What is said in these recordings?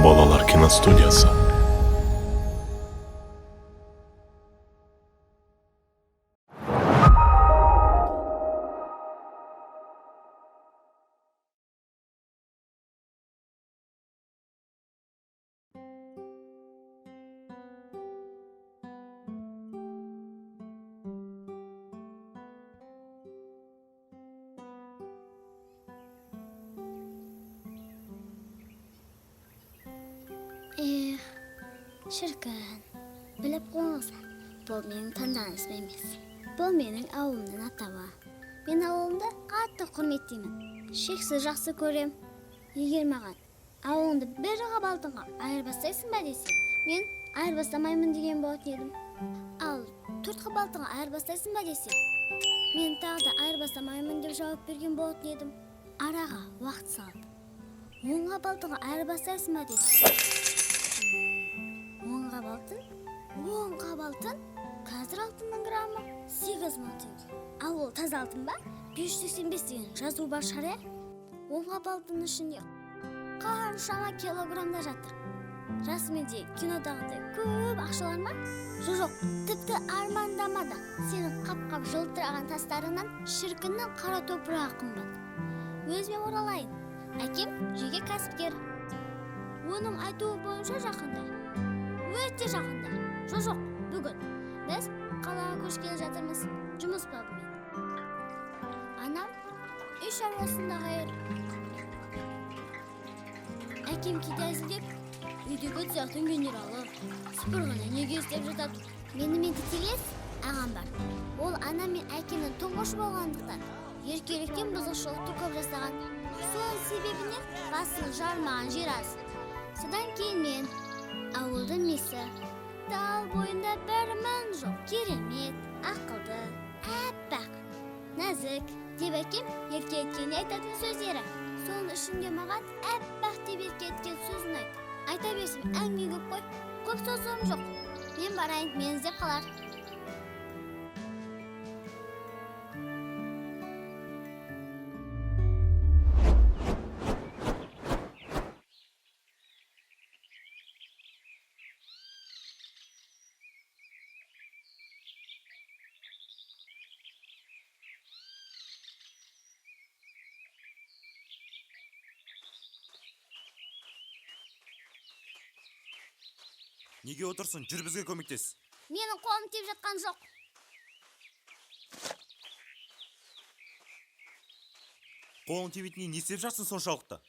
Bolalar kinostudiyasi. Şirkin, bilip qo'yingsan, bu mening tandanism emas. Bu mening avlumning atava. Men avlumda qattiq hurmatlayman. Cheksiz yaxshi ko'rem. 20 qat. Avlumda bir qabaltinga ayirbassaysan-ba desang, men ayirbasamayman degan bo'lat edim. Al, 4 qabaltinga ayirbassaysan-ba desang, men taqda ayirbasamayman deb javob bergan bo'lat edim. Araga vaqt solib. 10 qabaltinga ayirbassaysan-ba desang, 10 qabaltin? 10 qabaltin? Қазір алтынның граммы 8 мың теңге. Ал ол таза алтын ба? 585 деген жазу бар шара. 10 qabalтын ішінде қаншама килограмда жатыр. Расыменде кинодағыдай көп ақшалар ма? Жоқ, тіпті армандама да сенің қап-қап жылтыраған тастарынан шіркіннің қара топырағы қымбат. Өзіме оралайын. Әкем жеке кәсіпкер. Оның айтуы бойынша жақында. Өте жақында. Жоқ, бүгін біз қалаға көшкелі жатырмыз. Жұмыс бабымен. Анам үй шаруасында қайыр. Әкем кейде әзілдеп, үйдегі тұзақтың генералы сыпырғаны неге істеп жатады. Менімен тетелес ағам бар. Ол анам мен әкемнің тұңғыш болғандықтан еркеліктен бұзушылықты көп жасаған. Сол себебінен басын жармаған жер аз. Содан кейін мен ауылдың месі. Тал бойында бір мін жоқ. Керемет, ақылды, әппақ, нәзік деп әкем еркелеткенде айтатын сөздері. Соның ішінде маған әппақ деп еркелеткен сөзін айт. Айта берсем әңгіме көп қой. Көп сөзім жоқ. Мен барайын, мен іздеп қалар. Неге отырсың? Жүр бізге көмектес. Менің қолым тиіп жатқан жоқ. Қолың тиетінен не істеп жатсың соншалықты?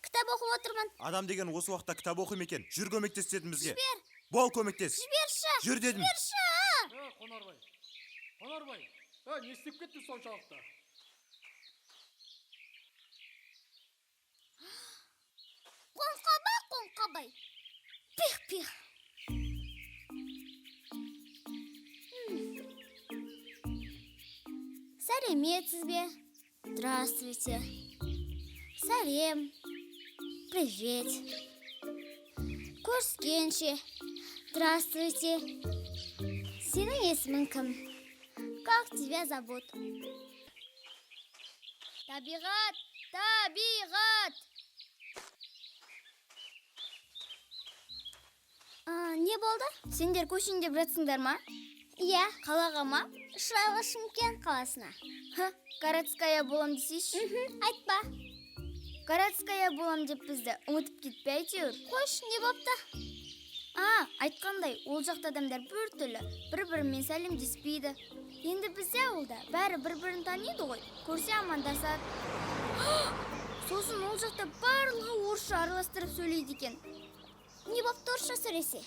Кітап оқып отырмын. Адам деген осы уақытта кітап оқи ма екен? Жүр көмектес дедім бізге. Жібер. Бол көмектес. Жіберші. Жүр дедім. Жіберші. Қонарбай, не істеп кетті соншалықты? Қонқабай. Пих. Сәлеметсіз бе? Здравствуйте. Сәлем. Привет. Көріскенше. Здравствуйте. Сенің есімің кім? Как тебя зовут? Табиғат. Не болды? Сендер көшейін деп жатсыңдар ма? Иә, қалаға ма? Шырайлы Шымкент қаласына. Городская болам десейші? Айтпа. Городская болам деп бізді ұмытып кетпе әйтеуір. Қош, не бопты? Айтқандай, ол жақта адамдар бір түрлі, бір-бірімен сәлемдеспейді. Енді бізде ауылда бәрі бір-бірін таниды ғой. Көрсе амандасады. Сосын ол жақта барлығы орысша араластырып сөйлейді екен. Не бопты орысша сөйлесе?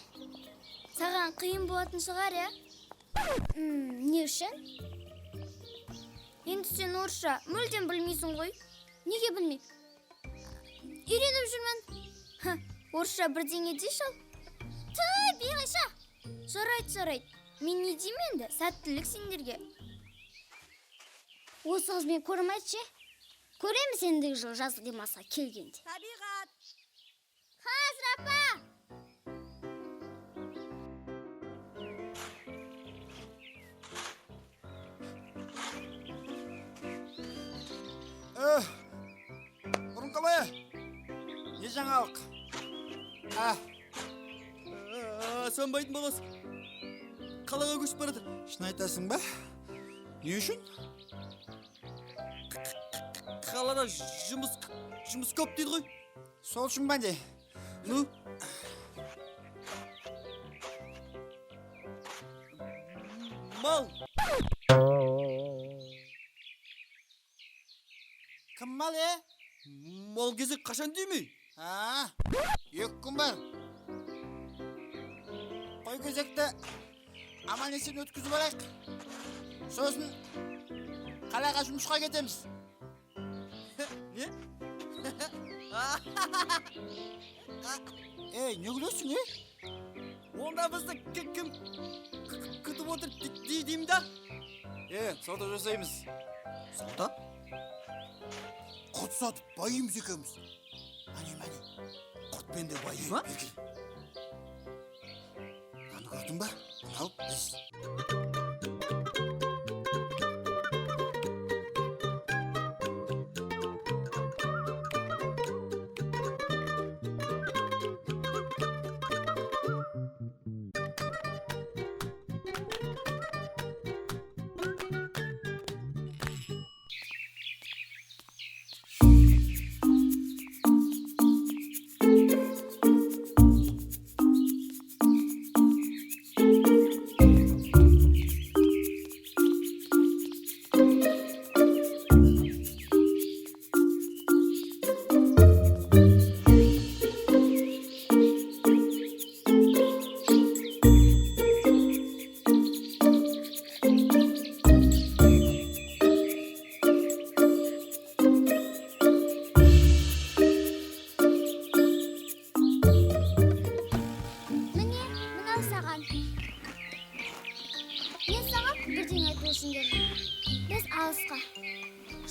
Саған қиын болатын шығар, иә? Не үшін? Енді сен орысша мүлдем білмейсің ғой. Неге білмейм? Үйреніп жүрмін. Орысша бірдеңе дейші ал. Бейғайша. Жарайды. Мен не деймін енді? Сәттілік сендерге. Осы қыз мен көрім айтшы. Көреміз ендігі жыл жазғы демалысқа келгенде. Табиғат. Қазір апа. жаңалық. Санбайтын баласы. Қалаға көшіп барады. Шын айтасың ба? Не үшін? Қалада жұмыс көп дейді ғой. Сол үшін ба не? Ну? Мал. Кім мал, Мал кезек қашан деймей? 2 күн бар. Қой кезекті аман есен өткізіп алайық. Сосын қалаға жұмысқа кетеміз. Не? Не күлесің, Онда бізді кім күтіп отыр деймін да? Сауда жасаймыз. Сауда? Құрт сатып байымыз екеуміз. Мане, құртпен де байы. Ма? Аны көрдің ба? Мынау біз.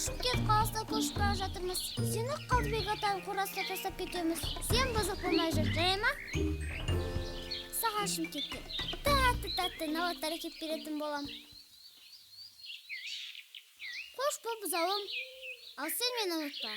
Шымкент қаласына көшіп бара жатырмыз. Сені Қалдыбек атаның қорасына тастап кетеміз. Сен бұзық болмай жүр, жай ма? Саған Шымкентке тәтті наваттар әкеп беретін болам. Қош бол бұзауым. Ал сен мені ұмытпа.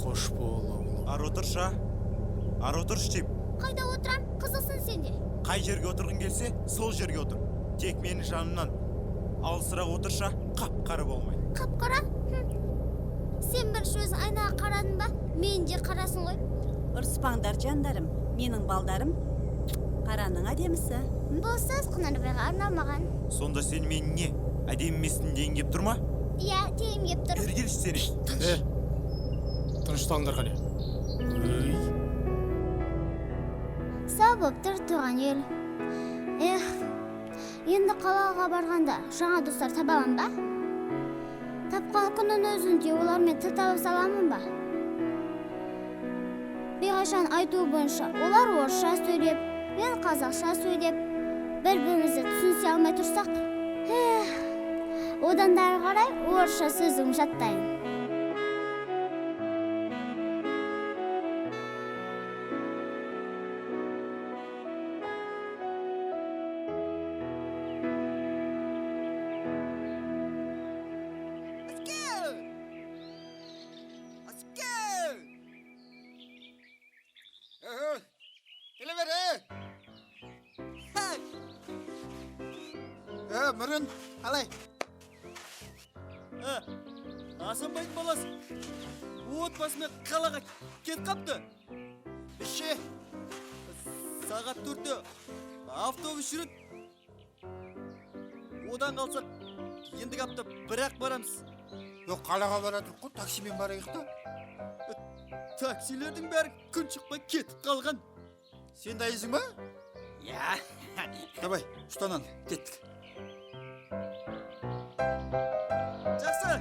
Қош бол. Ар отырша. Ар отырш дейм. Қайда отырам? Қызылсың сенде. Қай жерге отырғың келсе, сол жерге отыр. Тек менің жанымнан алысырақ отырша, қап-қара болмай. Қап-қара? Сен бірінші өзің айнаға қарадың ба? Мен де қарасын ғой. Ұрыспаңдар жандарым, менің балдарым. Қараның әдемісі. Бұл сөз Құнарбайға арналмаған. Сонда сен мен не? Әдемі емессің деген кеп тұр ма? Иә, тегім кеп тұр. Бері келші сені. Тыныштаңдар қане. Сау болып тұр туған ел. Енді қалаға барғанда жаңа достар табамын ба? Тапқан күннің өзінде олармен тіл табып саламын ба? Биғашан айтуы бойынша олар орысша сөйлеп, мен қазақша сөйлеп, бір-бірімізді түсінісе алмай тұрсақ, одан да ары қарай орысша сөзім жаттайын. Мұрын, алай. Асанбайдың баласы. Отбасымен қалаға кет қапты. Іші. Сағат 4-те автобус жүреді. Одан қалсақ, енді қапты бірақ барамыз. Қалаға барадық қой, таксимен барайық та. Таксилердің бәрі күн шықпай кетіп қалған. Сен дайызың ба? Я. Давай, ұстанан, кеттік. Жақсы.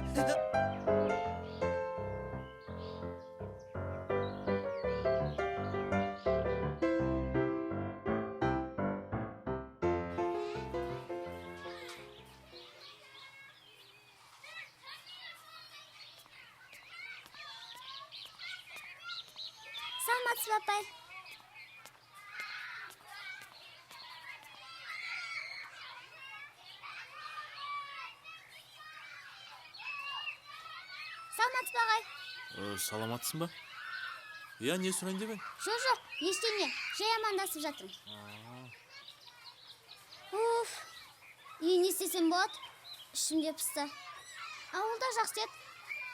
саламатсыз ба апай? Саламатсыз ба ағай? Саламатсың ба? Я, не сұрайын деп ең? Жоқ, ештеңе. Жай амандасып жатырмын. Уф, не істесем болады? Ішімде пысты. Ауылда жақсы еді.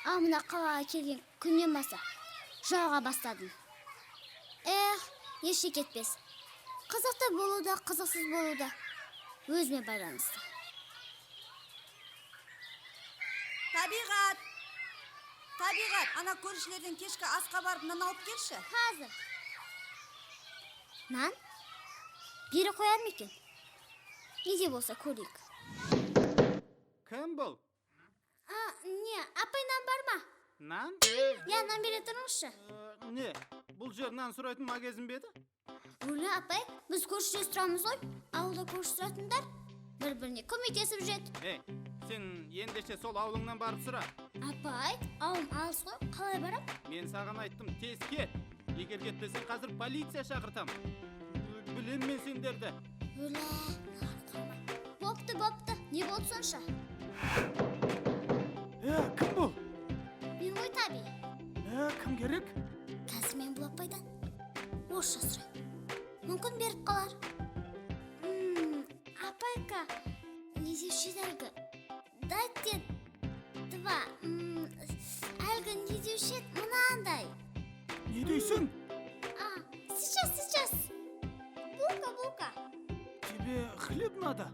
Ал мына қалаға келген күннен баса жауға бастадым. Ешке кетпес. Қызықты болу да, қызықсыз болу да өзіме байланысты. Табиғат! Табиғат, ана көршілерден кешкі асқа барып нан алып келші. Қазір. Нан? Бері қояр ма екен? Неде болса көрейік. Кім бұл? Не, апай нан бар ма? Нан? Я, нан бере тұрыңызшы. Не, бұл жер нан сұрайтын магазин бе еді? Өлі апай, біз көршілес тұрамыз ғой. Ауылда көрші тұратындар бір-біріне көмектесіп жүреді. Сен ендеше сол ауылыңнан барып сұра. Апай, ауылым алыс ғой, қалай барам? Мен саған айттым, тез кет. Егер кетпесең, қазір полиция шақыртам. Білем мен сендерді. Өлі, бопты, не болды сонша? Кім бұл? Мен ғой Таби. Кім керек? Қазір мен бұл апайдан орысша сұрайын. Мүмкін беріп қалар. Апайка, не деуші әлгі? Дайте 2. Әлгі не деуші мынандай. Не дейсің? Сейчас. Булка. Тебе хлеб надо?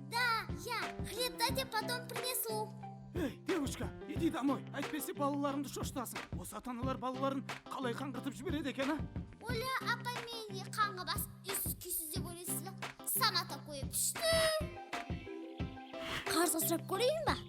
Да, я хлеб дайте, потом принесу. Девушка, иди домой. Әйтпесе балаларымды шошытасың. Осы ата-аналар балаларын қалай қаңғыртып жібереді екен, а? Оля, апай мені қанға бас, үйсіз-күйсіз деп ойлайсыз ба? Самата қойып түсті. Қарсы сұрап көрейін ба?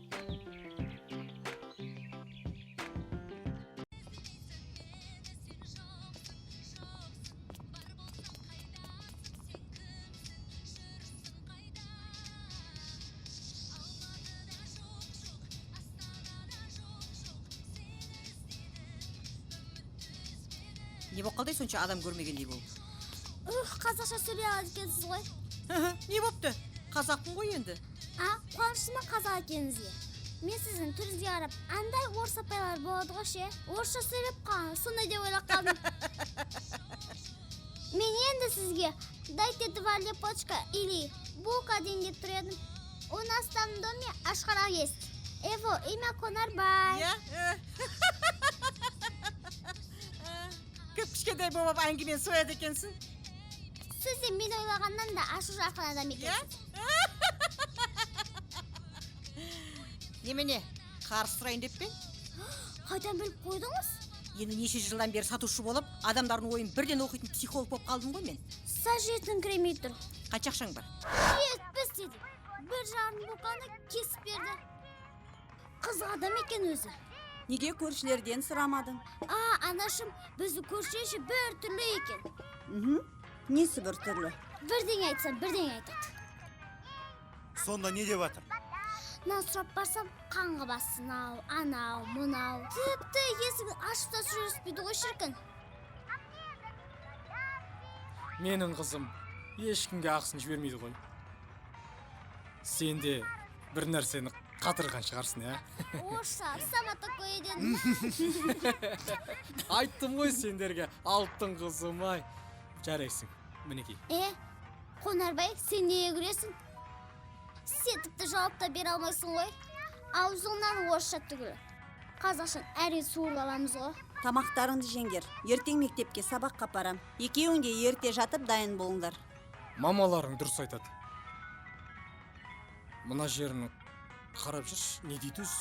Не болып қалдай сонша адам көрмегендей болып? Қазақша сөйлей алады екенсіз ғой. Не бопты? Қазақпын ғой енді. Қуаныштыма қазақ екеніңізге. Мен сіздің түріңізге қарап, андай орыс апайлар болады ғой ше. Орысша сөйлеп қалған, сондай деп ойлап қалдым. Мен енді сізге дайте 2 лепочка или булка деген деп тұр едім. У нас там в доме ашқарақ есть. Его имя Конарбай. Көп кішкентай болып әңгімен сояды екенсің. Сіз де мен ойлағаннан да ашу жақын адам екенсіз. Немене, қарсы сұрайын деп пен? Қайдан біліп қойдыңыз? Енді неше жылдан бері сатушы болып, адамдардың ойын бірден оқитын психолог болып қалдым ғой мен. Сажетін кіремей тұр. Қанша ақшаң бар? Жетпіс деді. 1,5 булканы кесіп берді. Қызық адам екен өзі. Неге көршілерден сұрамадың? Анашым, бізді көрші бір түрлі екен. Несі бір түрлі? Бірдеңе айтсам, бірдеңе айтады. Сонда не деп жатыр? Нан сұрап барсам, қанға бассын ау, анау, мұнау. Тіпті есігін ашып та жүріспейді ғой шіркін. Менің қызым ешкімге ақысын жібермейді ғой. Сен де бір нәрсені қатырған шығарсың, ә? Орысша, сама такое дедім. Айттым ғой сендерге, алтын қызым ай. Жарайсың, мінекей. Қонарбай, сен неге күресің? Сен тіпті жауап та бере алмайсың ғой. Аузыңнан орысша түгілі. Қазақшан әрі суырып аламыз ғой. Тамақтарыңды жеңдер. Ертең мектепке сабаққа апарам. Екеуің де ерте жатып дайын болыңдар. Мамаларың дұрыс айтады. Мына жерін қарап жүрші, не дейді өз?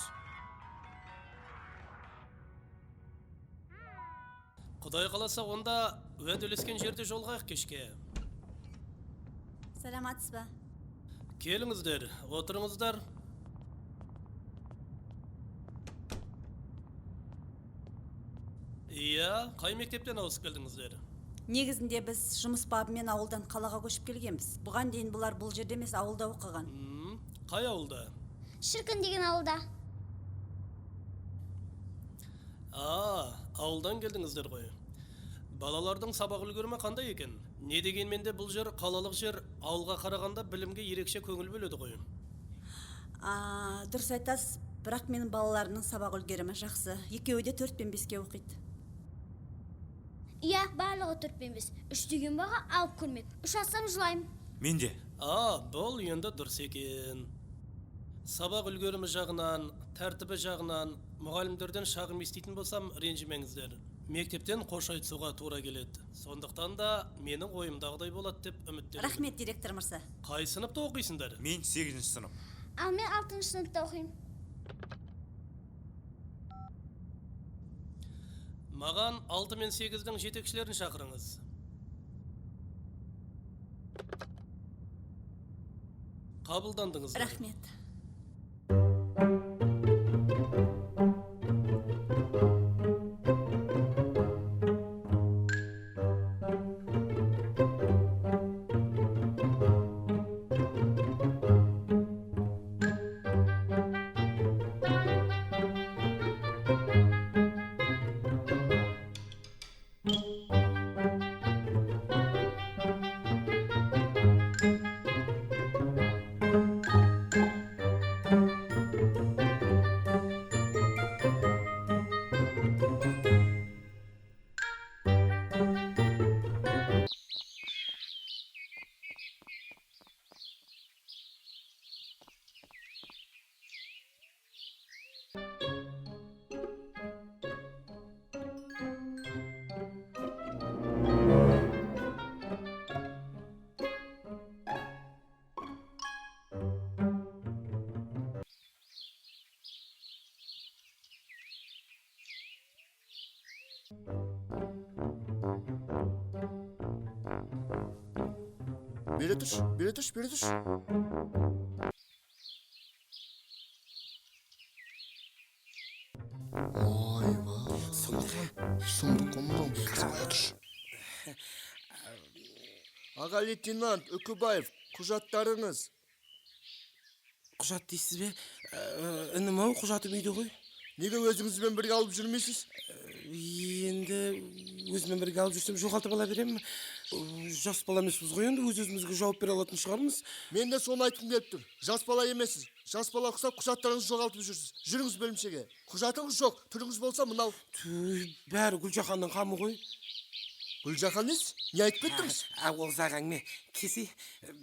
Құдай қаласа, онда уәделескен жерде жолғайық кешке. Саламатсыз ба? Келіңіздер, отырыңыздар. Иә, қай мектептен ауысып келдіңіздер? Негізінде біз жұмыс бабымен ауылдан қалаға көшіп келгенбіз. Бұған дейін бұлар бұл жерде емес ауылда оқыған. Қай ауылда? Шіркін деген ауылда. Ауылдан келдіңіздер ғой. балалардың сабақ үлгерімі қандай екен? Не дегенмен де бұл жер қалалық жер, ауылға қарағанда білімге ерекше көңіл бөледі ғой. Дұрыс айтасыз, бірақ менің балаларымның сабақ үлгерімі жақсы. Екеуі де 4 пен 5-ке оқиды. Иә, барлығы 4 пен 5. 3 деген баға алып көрмек. 3 алсам жылаймын. Мен де. Бұл енді дұрыс екен. Сабақ үлгерімі жағынан, тәртібі жағынан, мұғалімдерден шағым еститін болсам, ренжімеңіздер. Мектептен қош айтысуға тура келеді. Сондықтан да менің ойымдағыдай болады деп үміттенемін. Рахмет, директор мырза. Қай сыныпта оқисыңдар? Мен 8-ші сынып. Ал мен 6-шы сыныпта оқимын. Маған 6 мен 8-дің жетекшілерін шақырыңыз. Қабылдандыңыз. Рахмет. Beri düş. Ayva. Сұмдық қомырым. Қарабая түш. Аға лейтенант Үкібаев, құжаттарыңыз. Құжат дейсіз бе? Інім ау, құжатым үйде ғой. Неге өзіңізбен бірге алып жүрмейсіз? Енді өзімен бірге алып жүрсем жоғалтып ала беремін. Жас бала емеспіз ғой, енді өз-өзімізге жауап бере алатын шығармыз. Мен де соны айтқым келіп тұр. Жас бала емессіз. Жас бала ұқсап құжаттарыңызды жоғалтып жүрсіз. Жүріңіз бөлімшеге. Құжатыңыз жоқ, түріңіз болса мынау. Бәрі Гүлжаханның қамы ғой. Гүлжахан несі? Не айтып кеттіңіз? Ол зағаңме. Кесе,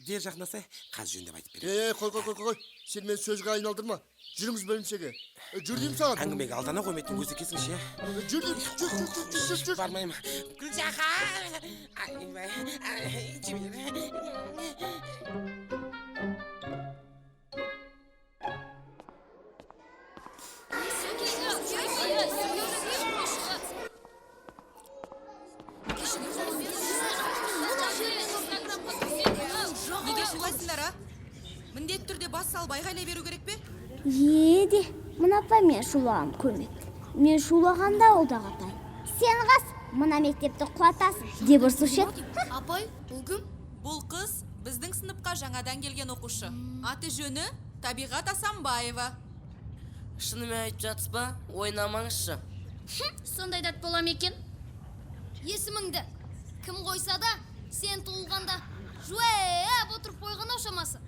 бер жақнасай, қаз жөндеп айтып берем. Қой. Сен мен сөзге айналдырма. Жүріңіз бөлімшеге. Жүр деймін саған. Әңгімеге алдана қоймайтын көзі кесіңші, Жүр деймін. Жүр. Бармаймын. Гүлжахан! Неге шулайсыңдар, а? Міндетті түрде бас салып айғайлай беру керек пе? Еді, мына апа мен шулағым көрмепті. Мен шулағанда олда қатайын. Сен қас, мына мектепті қуатасың деп ұрсушы еді. Апай, бұл кім? Бұл қыз біздің сыныпқа жаңадан келген оқушы. Аты жөні Табиғат Асанбаева. Шынымен айтып жатсыз ба? Ойнамаңызшы. Сондай дат болам екен. Есіміңді кім қойса да, сен туылғанда жуап отырып қойған шамасы.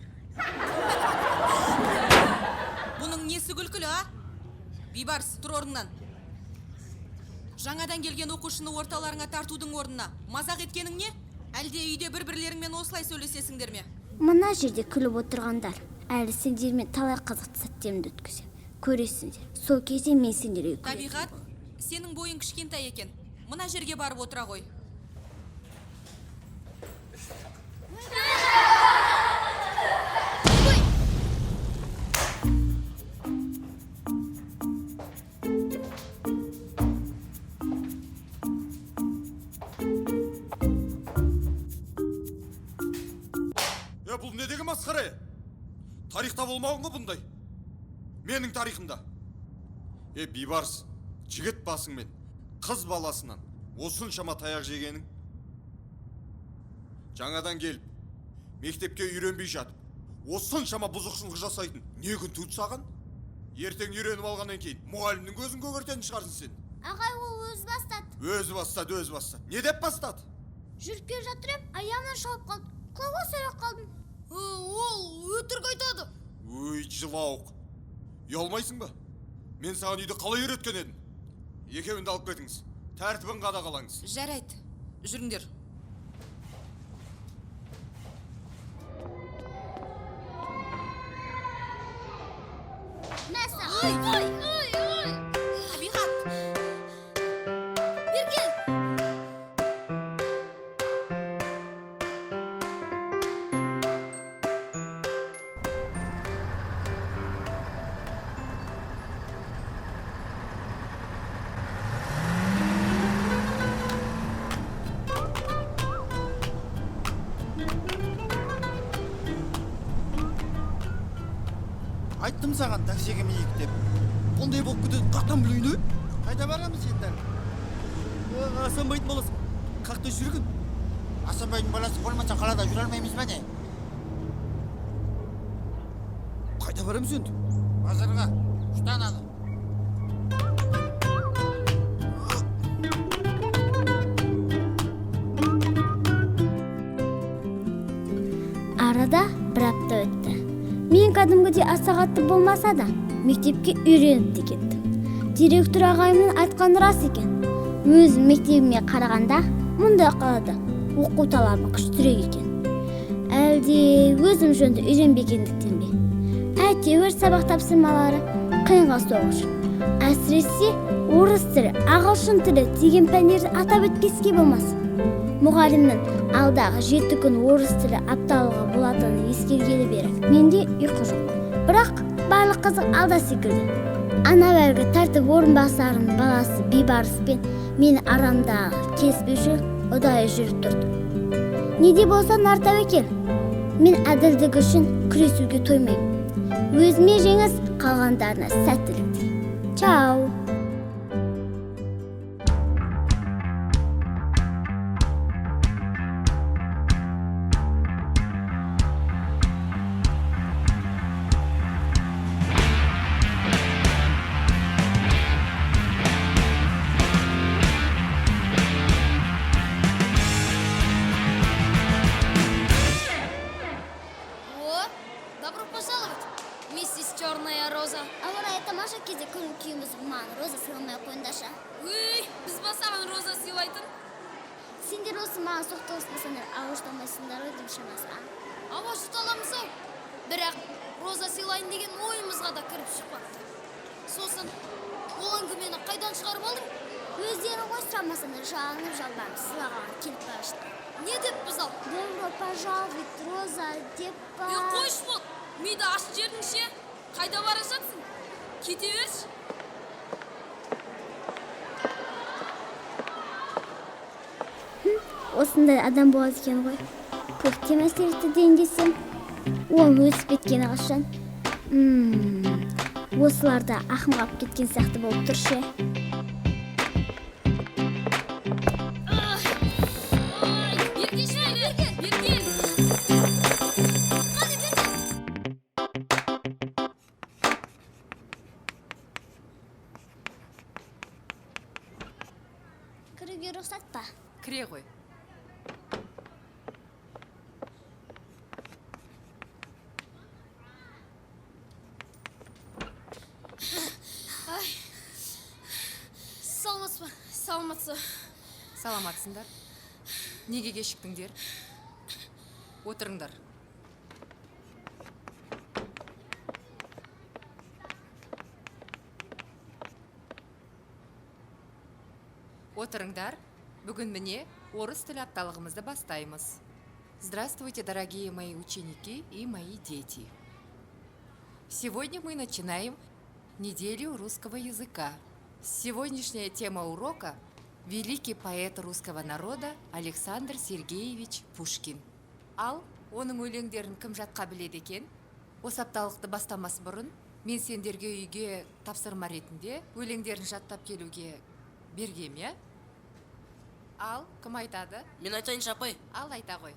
Бұның несі күлкілі, а? Бейбарс, тұр орнынан. Жаңадан келген оқушыны орталарыңа тартудың орнына мазақ еткенің не? Әлде үйде бір-бірлеріңмен осылай сөйлесесіңдер ме? Мына жерде күліп отырғандар, әлі сендермен талай қызықты сәттерімді өткізем. Көресіңдер, сол кезде мен сендерге күлемін. Табиғат, сенің бойың кішкентай екен. Мына жерге барып отыра ғой. Бұл не деген масқара? Тарихта болмаған ғой бұндай. Менің тарихымда. Бейбарс, жігіт басыңмен қыз баласынан осыншама таяқ жегенің. Жаңадан келіп, мектепке үйренбей жатып, осыншама бұзықшылық жасайтын не күн туды саған? Ертең үйреніп алғаннан кейін мұғалімнің көзін көгертетін шығарсың сен. Ағай, ол өз бастады. Өзі бастады. Не деп бастады? Жүріп келе жатыр ем, аяғымнан шауып қалды. Құлауға сөйлеп қалдым. Ол өтірік айтады. Өй, жылауық. Ұялмайсың ба? Мен саған үйді қалай үйреткен едім? Екеуінді алып кетіңіз. Тәртібін қадағалаңыз. Жарайды, жүріңдер. Мәсі, Табиғат. Бер кел. Айттым саған таксиге мінейік деп. Ондай болып кетеді, қақтан білейін? Қайда барамыз енді? Асанбайдың баласы. Қақта жүргін? Асанбайдың баласы болмаса қалада жүре алмаймыз ба не? Қайда барамыз енді? Базарға. Ұштан алы. Арада бір апта өтті. Мен кәдімгідей аса қатты болмаса да, мектепке үйреніп те кеттім. Директор ағайымның айтқаны рас екен. Өз мектебіме қарағанда, мұндай қалада оқу талабы күштірек екен. Әлде өзім жөнді үйренбегендіктен бе? Әйтеуір сабақ тапсырмалары қиынға соғыш. Әсіресе орыс тілі, ағылшын тілі деген пәндерді атап өтпеске болмас. Мұғалімнің алдағы 7 күн орыс тілі апталығы болатынын ескергелі бері менде ұйқы жоқ. Бірақ барлық қызық алда секілді. Ана бәргі тәртіп орынбасарының баласы Бейбарыспен мені арамдағы келіспеуші ұдайы жүріп тұрды. Неде болса нар тәуекел. Мен әділдік үшін күресуге тоймаймын. Өзіме жеңіс, қалғандарына сәттілік тілеймін. Чау! Добро пожаловать, миссис Черная Роза. Ауырай, тамаша кезде көңіл күйіміз маған роза сыйламай қойындаша. Біз ба саған роза сыйлайтын? Сендер осы маған соқтығыспасаңдар, ауыштамайсыңдар өтім шамасы. Ава жұталамыз ау. Бірақ роза сыйлайын деген ойымызға да кіріп шықпады. Сосын, ол әңгімені қайдан шығарып алдың? Өздері ғой сұрамасаңдар, жалынып жалбарып сыйлаған келіп барышты. Не деп біз ал? Добро пожаловать, роза, деп ба. Қойш бол, миды аш жердіңше, қайда бара жатсың? Кете берші. Осындай адам болады екен ғой. Көктем әсеретті дейін десем, оң өсіп кеткені қашан. Осыларда ақымғап кеткен сияқты болып тұр ше. Кіруге рұқсат па? Кіре ғой. Саламатсыз. Саламатсыңдар. Неге кешіктіңдер? Отырыңдар. Отырыңдар. Бүгін міне орыс тілі апталығымызды бастаймыз. Здравствуйте, дорогие мои ученики и мои дети. Сегодня мы начинаем неделю русского языка. Сегодняшняя тема урока – великий поэт русского народа Александр Сергеевич Пушкин. Ал, оның өлеңдерін кім жатқа біледі екен? Осы апталықты бастамас бұрын, мен сендерге үйге тапсырма ретінде өлеңдерін жаттап келуге бергем, я? Ал, кім айтады? Мен айтайыншы апай. Ал, айта ғой.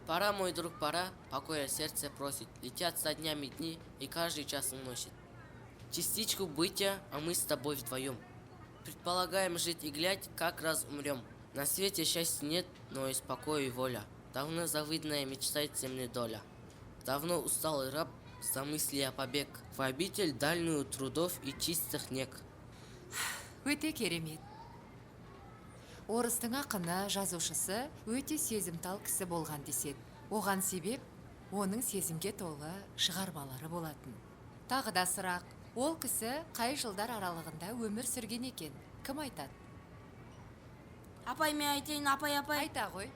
Пора, мой друг, пора, покоя сердце просит. Летят со днями дни, и каждый час уносит. Частичку бытия, а мы с тобой вдвоем. Предполагаем жить и глядь, как раз умрем. На свете счастья нет, но есть покой и воля. Давно завидная мечтает земли доля. Давно усталый раб замысли о побег в обитель дальнюю трудов и чистых нег. Өте керемет. Орыстың ақыны, жазушысы өте сезімтал кісі болған деседі. Оған себеп оның сезімге толы шығармалары болатын. Тағы да сұрақ, ол кісі қай жылдар аралығында өмір сүрген екен? Кім айтады? Апай, мен айтайын, апай. Айта ғой.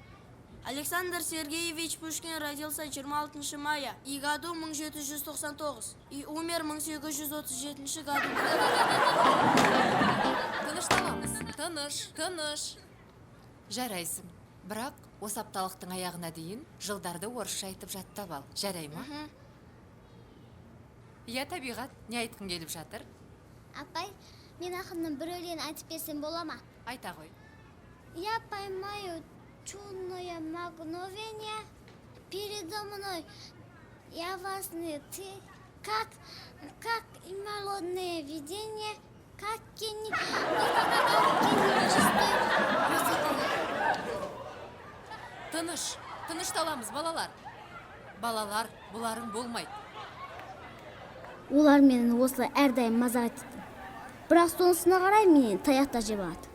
Александр Сергеевич Пушкин родился 26 мая и году 1799 и умер 1837 году. Тынышталамыз. Тыныш. Жарайсың. Бірақ осы апталықтың аяғына дейін жылдарды орысша айтып жаттап ал. Жарай ма? Я табиғат, не айтқың келіп жатыр? Апай, мен ақынның бір өлең айтып берсем бола ма? Айта ғой. Я поймаю чудное мгновение передо мной. Явостный ты, как молодное видение, как Тынышталамыз, балалар. Балалар, бұларың болмайды. Олар менің осылай әрдайым мазақ етті. Бірақ сонысына қарай менен таяқта жеп алады.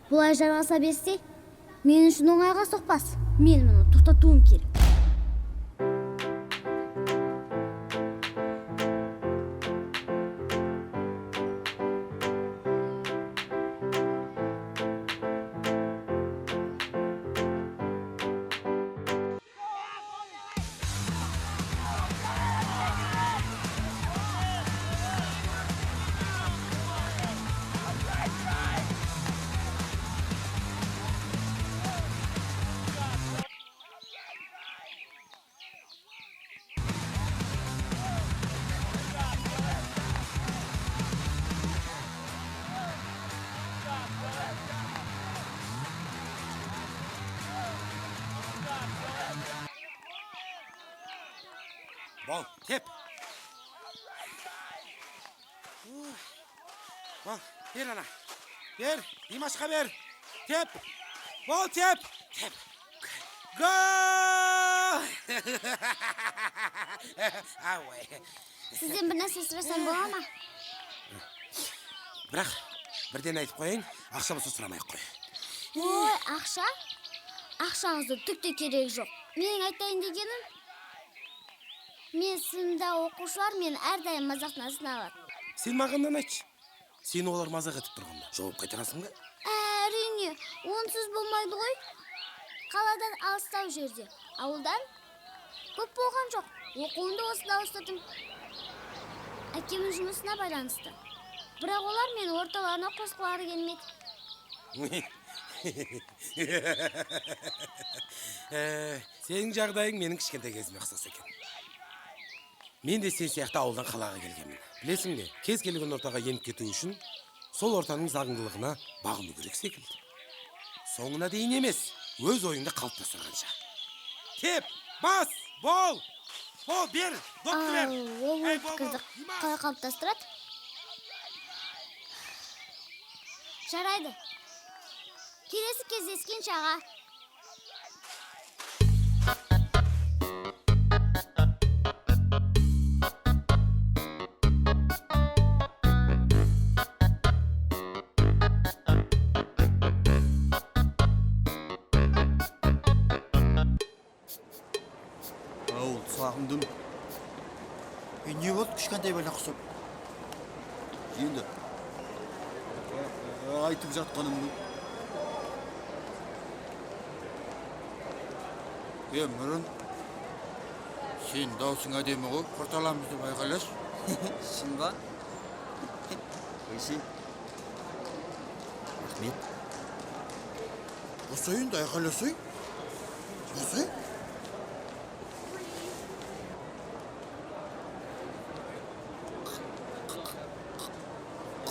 Бұлай жарғаса берсе, мен үшін оңайға соқпас. Мен мұны тоқтатуым керек. Бол, теп. Бол, бер ана. Бер, Димашқа бер. Теп. Бол, теп. Теп. Гол! Ауай. Сізден бір нәрсе сұрасам бола ма? Бірақ, бірден айтып қойын, ақша болса сұрамай-ақ қой. Ой, ақша? Ақшаңызды түкте керек жоқ. Менің айтайын дегенім, мен сынымда оқушылар мен әрдайым мазақтан сыналады. Сен мағаннан айтшы. Сен олар мазақ етіп тұрғанда жауап қайтарасың ба? Әрине, онсыз болмайды ғой. Қаладан алыстау жерде, ауылдан көп болған жоқ. Оқуымды осында ұстадым. Әкемнің жұмысына байланысты. Бірақ олар мені орталарына қосқылары келмеді. Сенің жағдайың менің кішкентай кезіме ұқсас екен. Мен де сен сияқты ауылдан қалаға келгенмін. Білесің бе, кез келген ортаға еніп кету үшін сол ортаның заңдылығына бағыну керек секілді. Соңына дейін емес, өз ойыңды қалыптастырғанша. Теп, бас, бол, бер, допты бер. Ол пікірді қалай қалыптастырады? Жарайды. Келесі кездескенше аға. Сағындым. Не болды кішкентай бала құсып? Енді айтып жатқанымды. Мұрын, сен даусың әдемі ғой, құрталамыз деп айғайлаш. Шын ба? Өйші. Рахмет. Босайын да айғайласай. Босай.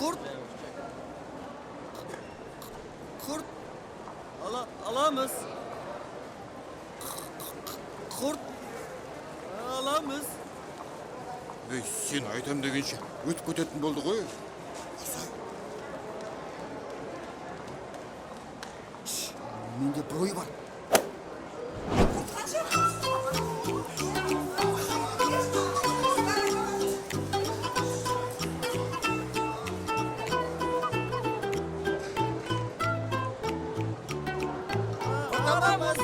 Kurt. Alamız. Kurt. Alamız. Ей, сен айтам дегенше өтіп кететін болды ғой. Асай. Менде бір ой бар. Құрталамыз.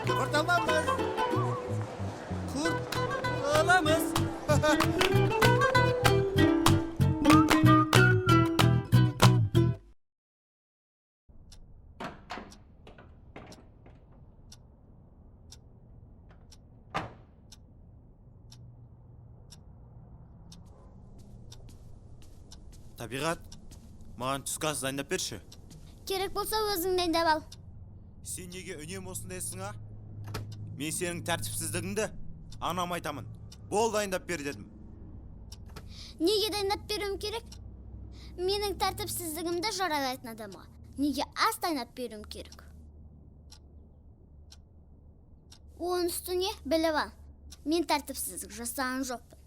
Құрталамыз. Құрталамыз. Табиғат, маған түскі ас дайындап берші. Керек болса өзің дайындап ал. Сен неге үнем осындайсың, а? Мен сенің тәртіпсіздігіңді анам айтамын. Бол дайындап бер дедім. Неге дайындап беруім керек? Менің тәртіпсіздігімді жаралайтын адамға неге ас дайындап беруім керек? Оның үстіне біліп ал. Мен тәртіпсіздік жасаған жоқпын.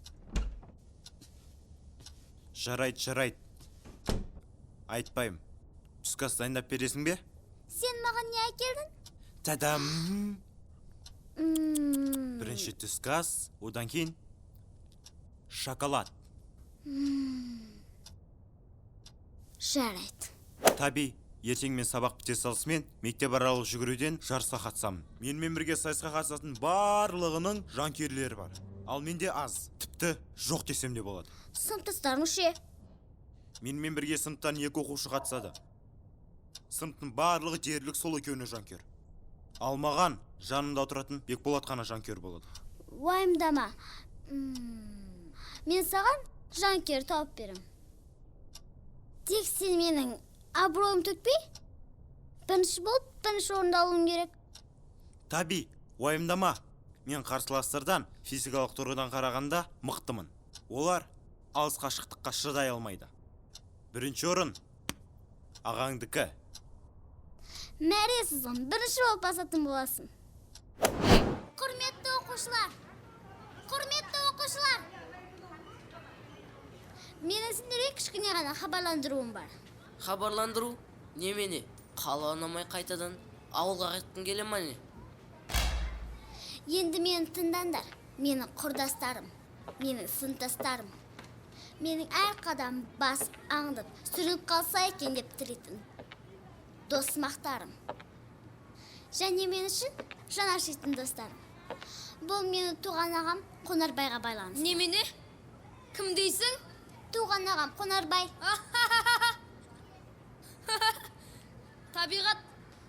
Жарайды. Айтпайым. Түскі ас дайындап бересің бе? Сен маған не әкелдің? Тадам! Бірінші түскі ас, одан кейін шоколад. Жарайды. Таби, ертең мен сабақ біте салысымен мектеп аралық жүгіруден жарысқа қатысамын. Менімен бірге сайысқа қатысатын барлығының жанкүйерлері бар. Ал менде аз, тіпті жоқ десем де болады. Сыныптастарың ше? Менімен бірге сыныптан 2 оқушы қатысады. Сыныптың барлығы дерлік сол екеуіне жанкүйер. Ал маған жанымда отыратын Бекболат қана жанкүйер болады. Уайымдама. Мен саған жанкүйер тауып берем. Тек сен менің абыройым төкпей, бірінші болып бірінші орынды алуым керек. Таби, уайымдама. Мен қарсыластардан физикалық тұрғыдан қарағанда мықтымын. Олар алыс қашықтыққа шыдай алмайды. Бірінші орын ағаңдікі. Мәресіз он, бірінші болып басатын боласың. Құрметті оқушылар! Менің сендерге кішкене ғана хабарландыруым бар. Хабарландыру? Немене? Қала ұнамай қайтадан ауылға қайтқың келе ма не? Енді мені тыңдандар. Менің құрдастарым, менің сыныптастарым. Менің әр қадам бас аңдып, сүріліп қалса екен деп тілейтін досмақтарым. Және мен үшін жанар шектің достарым. Бұл мені туған ағам Қонарбайға байланысты. Немене? Кім дейсің? Туған ағам Қонарбай. Табиғат,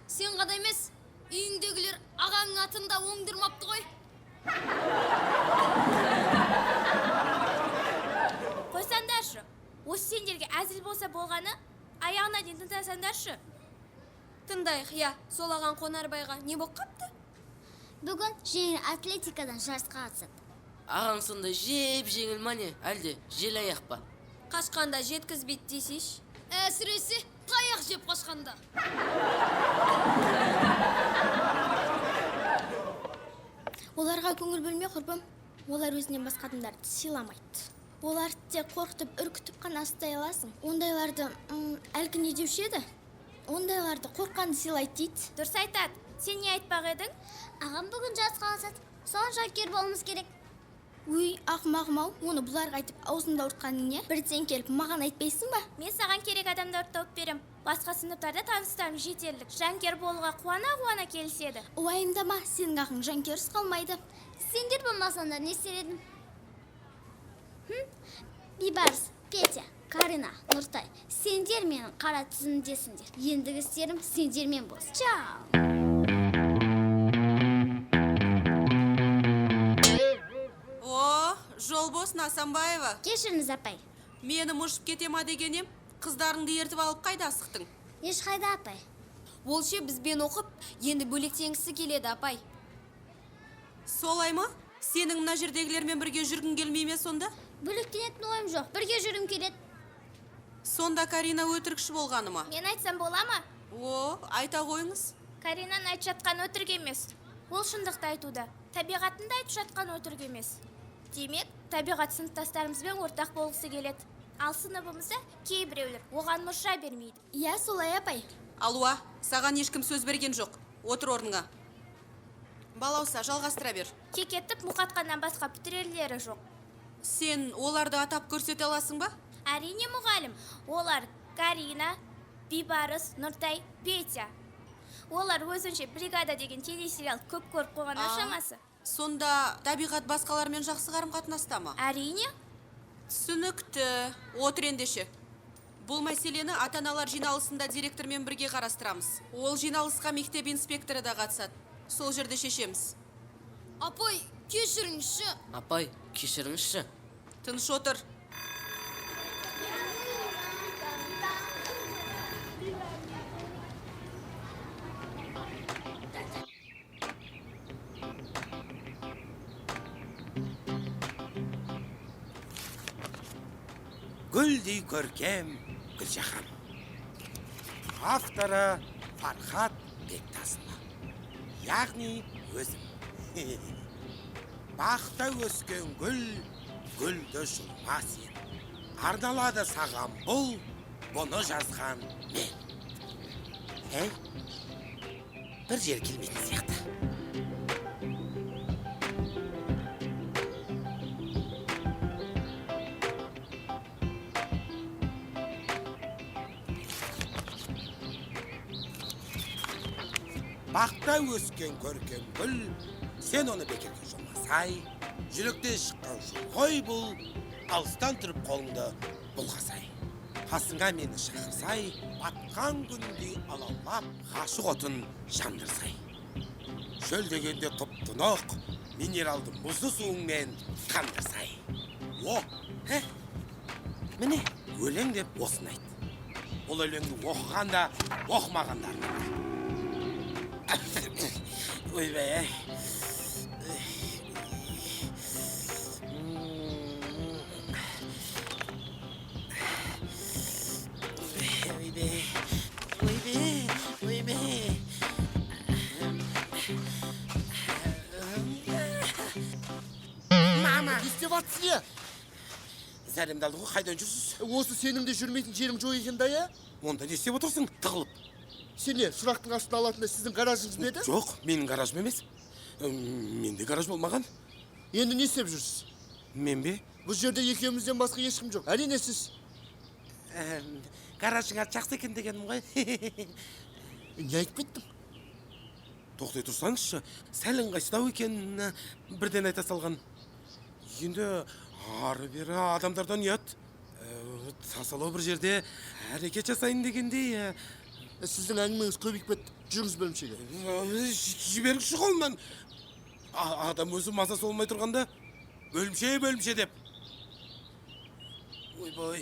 сен қада емес, үйіңдегілер ағаңның атында оңдырмапты ғой. Қойсаңдаршы, осы сендерге әзіл болса болғаны, аяғына дейін тыңдасаңдаршы. Тыңдайық, я, сол аған Қонарбайға не болып қапты? Бүгін жеңіл атлетикадан жарысқа қатысады. Ағаң сонда жеп-жеңіл ма не, әлде жел аяқ па? Қашқанда жеткізбейді дейсеш? Әсіресе таяқ жеп қашқанда. Оларға көңіл бөлме құрбым. Олар өзінен басқа адамдарды сыйламайды. Оларды тек қорқытып, үркітіп қана ұстай аласың. Ондайларды әлгі не деуші еді? Ондайларды қорққанды сыйлайды дейді. Дұрыс айтады. Сен не айтпақ едің? Ағам бүгін жарысқа қатысады. Соған жанкүйер болуымыз керек. Өй, ақымағым-ау, оны бұларға айтып аузымда ұртқаның не? Бірден келіп маған айтпайсың ба? Мен саған керек адамдарды тауып берем. Басқа сыныптарда таныстарым жетерлік. Жанкүйер болуға қуана-қуана келіседі. Уайымдама, сенің ағың жанкүйерсіз қалмайды. Сендер болмасаңдар не істер едің? Бейбарыс, Петя, Карина, Нұртай, сендер менің қара тізімдесіңдер. Ендігі істерім сендермен болсын. Чао! Жол болсын, Асанбаева. Кешіріңіз, апай. Мені мұшып кетема дегенем, қыздарыңды ертіп алып қайда асықтың? Еш қайда, апай. Ол ше бізбен оқып, енді бөлектенгісі келеді, апай. Солай ма? Сенің мына жердегілермен бірге жүргің келмей ме сонда? Бөлектенетін ойым жоқ, бірге жүрім келеді. Сонда Карина өтірікші болғаны ма? Мен айтсам бола ма? О, айта қойыңыз. Каринаның айтып жатқан өтірік емес. Ол шындықты айтуда. Табиғатында айтып жатқан өтірік емес. Демек, табиғат сыныптастарымызбен ортақ болғысы келеді. Ал сыныбымызда кейбіреулер оған мұрша бермейді. Иә, солай апай. Алуа, саған ешкім сөз берген жоқ. Отыр орныңа. Балауса, жалғастыра бер. Кекетіп мұқатқаннан басқа бітірерлері жоқ. Сен оларды атап көрсете аласың ба? Әрине мұғалім. Олар Карина, Бибарыс, Нұртай, Петя. Олар өзінше бригада деген телесериал көп көріп қойған ашамасы. Сонда табиғат басқалармен жақсы қарым қатынаста ма? Әрине. Түсінікті. Отыр ендеше. Бұл мәселені ата-аналар жиналысында директормен бірге қарастырамыз. Ол жиналысқа мектеп инспекторы да қатысады. Сол жерде шешеміз. Апай, кешіріңізші. Апай, кешіріңізші. Тыныш отыр. Гүлдей көркем Гүлжахан. Авторы Фархат Бектасова. Яғни өзім. Бақта өскен гүл, гүлді жұлма сен. Арналады саған бұл, бұны жазған мен. Бір жер келмейтін сияқты. Бақта өскен көркем гүл, сен оны бекерге жұмасай, жүректе шыққан жол ғой бұл, алыстан тұрып қолыңды бұлғасай. Қасыңа мені шақырсай, батқан күндей алаулап, ғашық отын жандырсай. Шөл дегенде тұп-тұнық, минералды мұзды суыңмен қандырсай. Міне, өлең деп осын айт. Ол өлеңді оқығанда, оқымағандарына. Ойбай, Мама! Не істеп атсыз? Зәлемді алды ғой, қайдан жүрсіз? Осы сенің де жүрмейтін жерің жоқ екен да, е? Онда не істеп отырсың, тығылып? Сен не, сұрақтың астына алатында сіздің гаражыңыз ба еді? Жоқ, менің гаражым емес. Менде гараж болмаған. Енді не істеп жүрсіз? Мен бе? Бұл жерде екеумізден басқа ешкім жоқ. Әрине сіз. Гаражыңа жақсы екен дегенім ғой. Не айтып кеттім? Тоқтай тұрсаңызшы, сәл ыңғайсыздау екен, бірден айта салған. Енді ары-бері адамдардан ұят. Тасалау бір жерде әрекет жасайын дегендей. Сіздің әңгімеңіз көбейіп кетті. Жүріңіз бөлімшеге. Жібергіші қолынан. Адам өзі мазасы олмай тұрғанда бөлімше деп. Ойбай,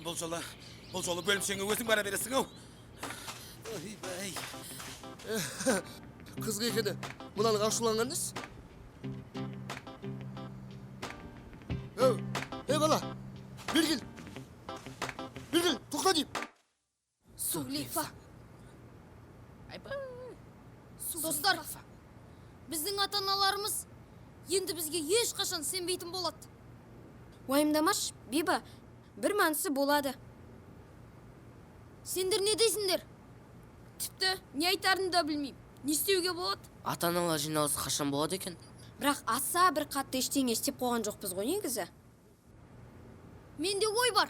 бұл жолы бөлімшеңе өзің бара бересің ау. Ойбай. Қызға екені, мұнаның ашуланған несі? Бала, бергіл, тоқта дейм. Сулейфа. Достар, біздің ата-аналарымыз енді бізге ешқашан сенбейтін болады. Уайымдамаш, Биба, бір мәнісі болады. Сендер не дейсіңдер? Тіпті не айтарымды да білмеймін. Не істеуге болады? Ата-аналар жиналысы қашан болады екен? Бірақ аса бір қатты ештеңе істеп қойған жоқпыз ғой негізі. Менде ой бар.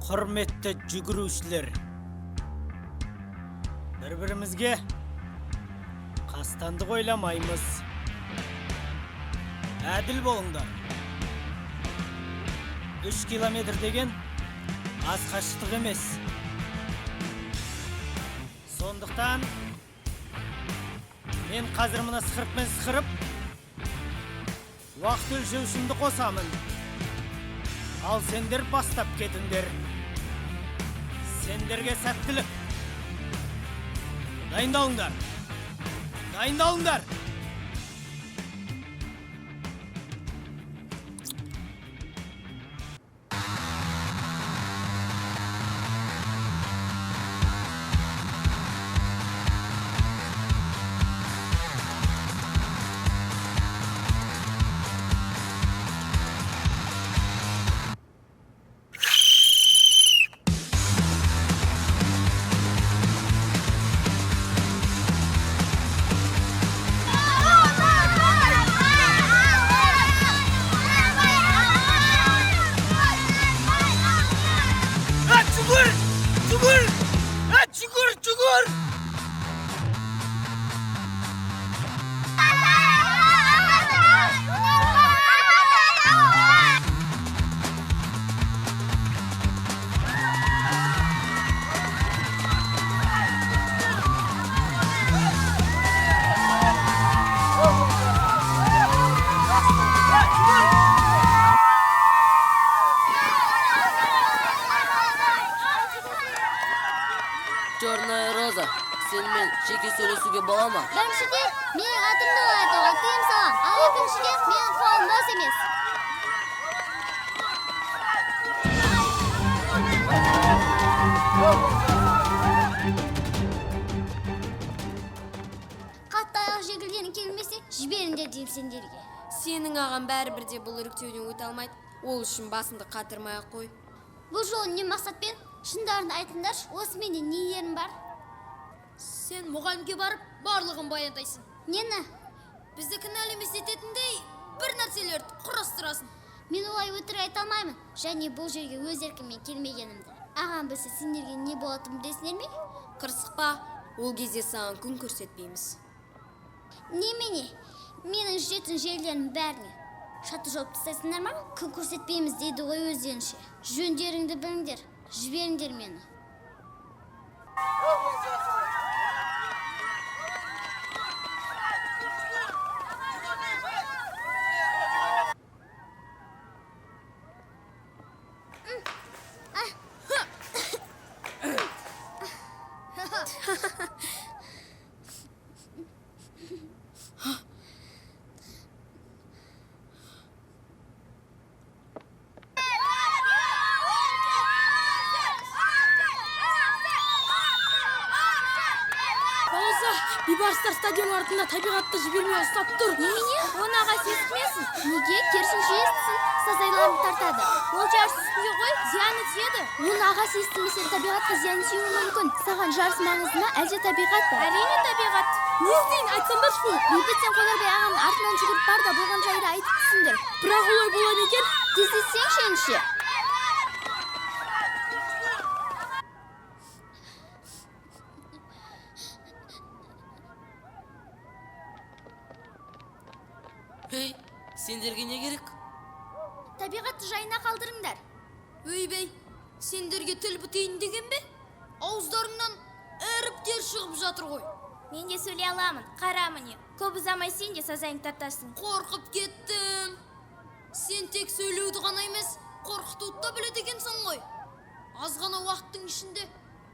Құрметті жүгірушілер, Бір-бірімізге қастандық ойламаймыз. Әділ болыңдар. 3 километр деген аз қашықтық емес. Сондықтан мен қазір мына сықырыппен сықырып, уақыт өлшеушімді қосамын. Ал сендер бастап кетіңдер. Сендерге сәттілік. Дайындалыңдар. Дайындалыңдар. Черная роза, сенімен жеке сөйлесуге бола ма? Біріншіден, менің атымды олай айтуға тыйым салам. Ал екіншіден, менің қолым бос емес. Қатты аяқ жегілгені келмесе, жіберіңдер деймін сендерге. Сенің аған бәрібірде бұл іріктеуден өте алмайды. Ол үшін басыңды қатырмай-ақ қой. Бұл жолы не мақсатпен? Шындарын айтыңдаршы, осы менде нелерім бар? Сен мұғалімге барып, барлығын баяндайсың. Нені? Бізді кінәлі емес ететіндей бір нәрселерді құрастырасын. Мен олай өтірік айта алмаймын. Және бұл жерге өз еркіммен келмегенімді. Ағам білсе сендерге не болатынын білесіңдер ме? Қырсықпа, ол кезде саған күн көрсетпейміз. Немене? Менің жүретін жерлерімнің бәріне шаты жауып тастайсыңдар ма? Күн көрсетпейміз дейді ғой өздерінше. Жөндеріңді біліңдер. Жіберіңдер мені. Бейбарыстар стадион артында табиғатты жібермей ұстап тұр. Немене? Оны ағасы естімесін. Неге? Керісінше естісін, сазайларын тартады. Ол жарыс үстінде ғой, зияны тиеді. Оны ағасы естімесе табиғатқа зияны тиюі мүмкін. Саған жарыс маңызды ма, әлде табиғат па? Әрине табиғат. Не істейін, айтсаңдаршы бұл. Бейбіт, сен Қоңырбай ағаның артынан жүгіріп бар да болған жайды айтып түсіндір. Бірақ олай бола ма екен? Тездетсеңші ендеше. Ей, сендерге не керек? Табиғатты жайына қалдырыңдар. Өйбей, сендерге тіл бітейін деген бе? Ауыздарыңнан әріптер шығып жатыр ғой. Мен де сөйлей аламын, қара міне. Көп ұзамай сен де сазайың тартасың. Қорқып кеттім. Сен тек сөйлеуді ғана емес, қорқытуды да біледі екенсің ғой. Аз ғана уақыттың ішінде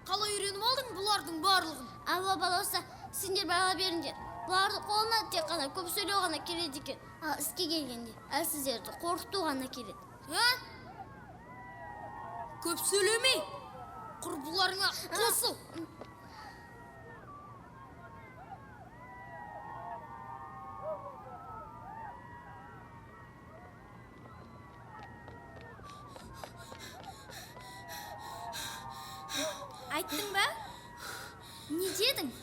қалай үйреніп алдың бұлардың барлығын? Алла балауса, сендер бара беріңдер. Бұлардың қолына тек қана көп сөйлеу ғана келеді екен. Ал іске келгенде әлсіздерді қорқыту ғана келеді. Көп сөйлемей, құрбыларыңа қосыл. Айттың ба? Не дедің?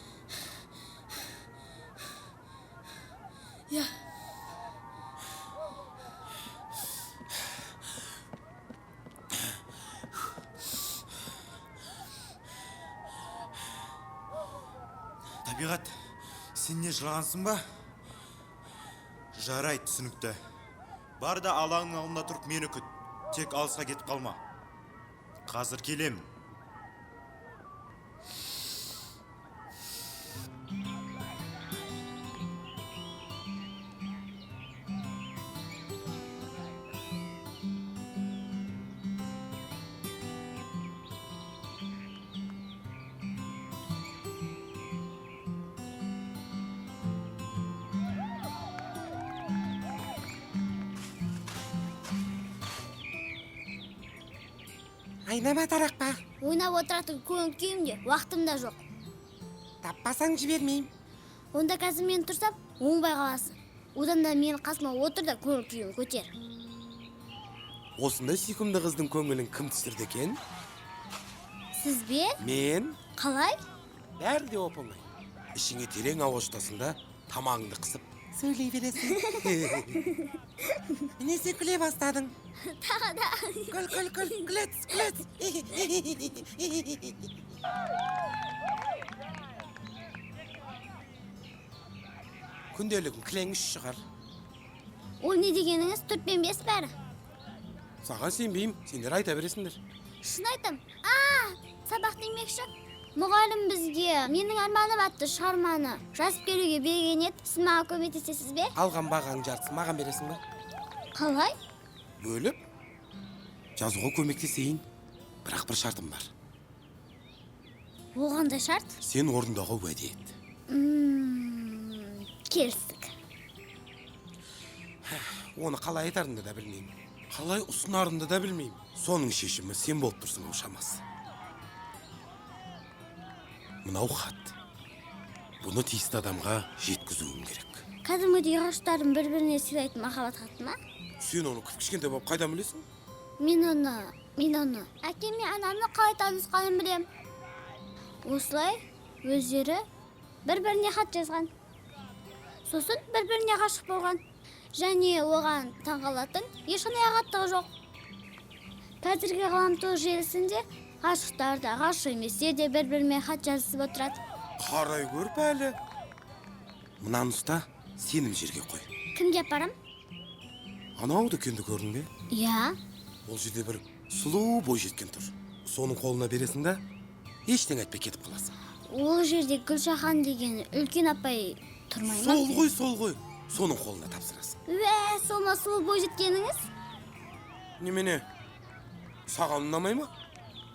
Я. табиғат, сен не жылағансың ба? Жарайды, түсінікті. Бар да алаңның алдында тұрып мені күт. Тек алысқа кетіп қалма. Қазір келем. Айнама тарақпа. Ойнап отыратын көңіл күйімде уақытым да жоқ. Таппасаң жібермеймін. Онда қазір мен тұрсам, оңбай қаласың. Одан да менің қасыма отыр да көңіл күйін көтер. Осындай сүйкімді қыздың көңілін кім түсірді екен? Сіз бе? Мен. Қалай? Бәрі де оп-оңай. Ішіңе терең ауа ұстасың да, тамағыңды қысып сөйлей бересің. Міне сен күле бастадың. Тағы да. Күл, күлет. Күнделігің кілеңіш шығар. Ол не дегеніңіз 4 пен 5 бәрі? Саған сенбеймін, сендер айта бересіңдер. Шын айтам. Сабақ демекші. Мұғалім бізге менің арманым атты шығарманы жазып беруге берген еді. Сіз маған көмектесесіз бе? Алған бағаның жартысын маған бересің бе? Қалай? Бөліп, жазуға көмектесейін. Бірақ бір шартым бар. Ол қандай шарт? Сен орындауға уәде ет. Келістік. Оны қалай айтарымды да білмеймін. Қалай ұсынарымды да білмеймін. Соның шешімі сен болып тұрсың, ол шамасы. Мынау хат. Бұны тиісті адамға жеткізуім керек. Кәдімгідей ғашықтардың бір-біріне сыйлайтын махаббат хаты ма? Сен оны кішкентай болып қайдан білесің? Мен оны әкем мен анамны қалай танысқанын білем. Осылай өздері бір-біріне хат жазған. Сосын бір-біріне ғашық болған. Және оған таңғалатын ешқандай ағаттығы жоқ. Қазіргі ғаламтор желісінде ғашықтар да, ғашық еместер де бір-бірімен хат жазысып отырады. Қарай көр пәлі. Мынаны ұста, сенім жерге қой. Кімге апарам? Анау дүкенді көрдің бе? Иә. Ол жерде бір сұлу бой жеткен тұр. Соның қолына бересің да, ештеңе айтпай кетіп қаласың. Ол жерде Гүлшахан деген үлкен апай тұрмай ма? Сол ғой. Соның қолына тапсырасың. Сома сұлу бой жеткеніңіз? Немене? Саған ұнамай ма?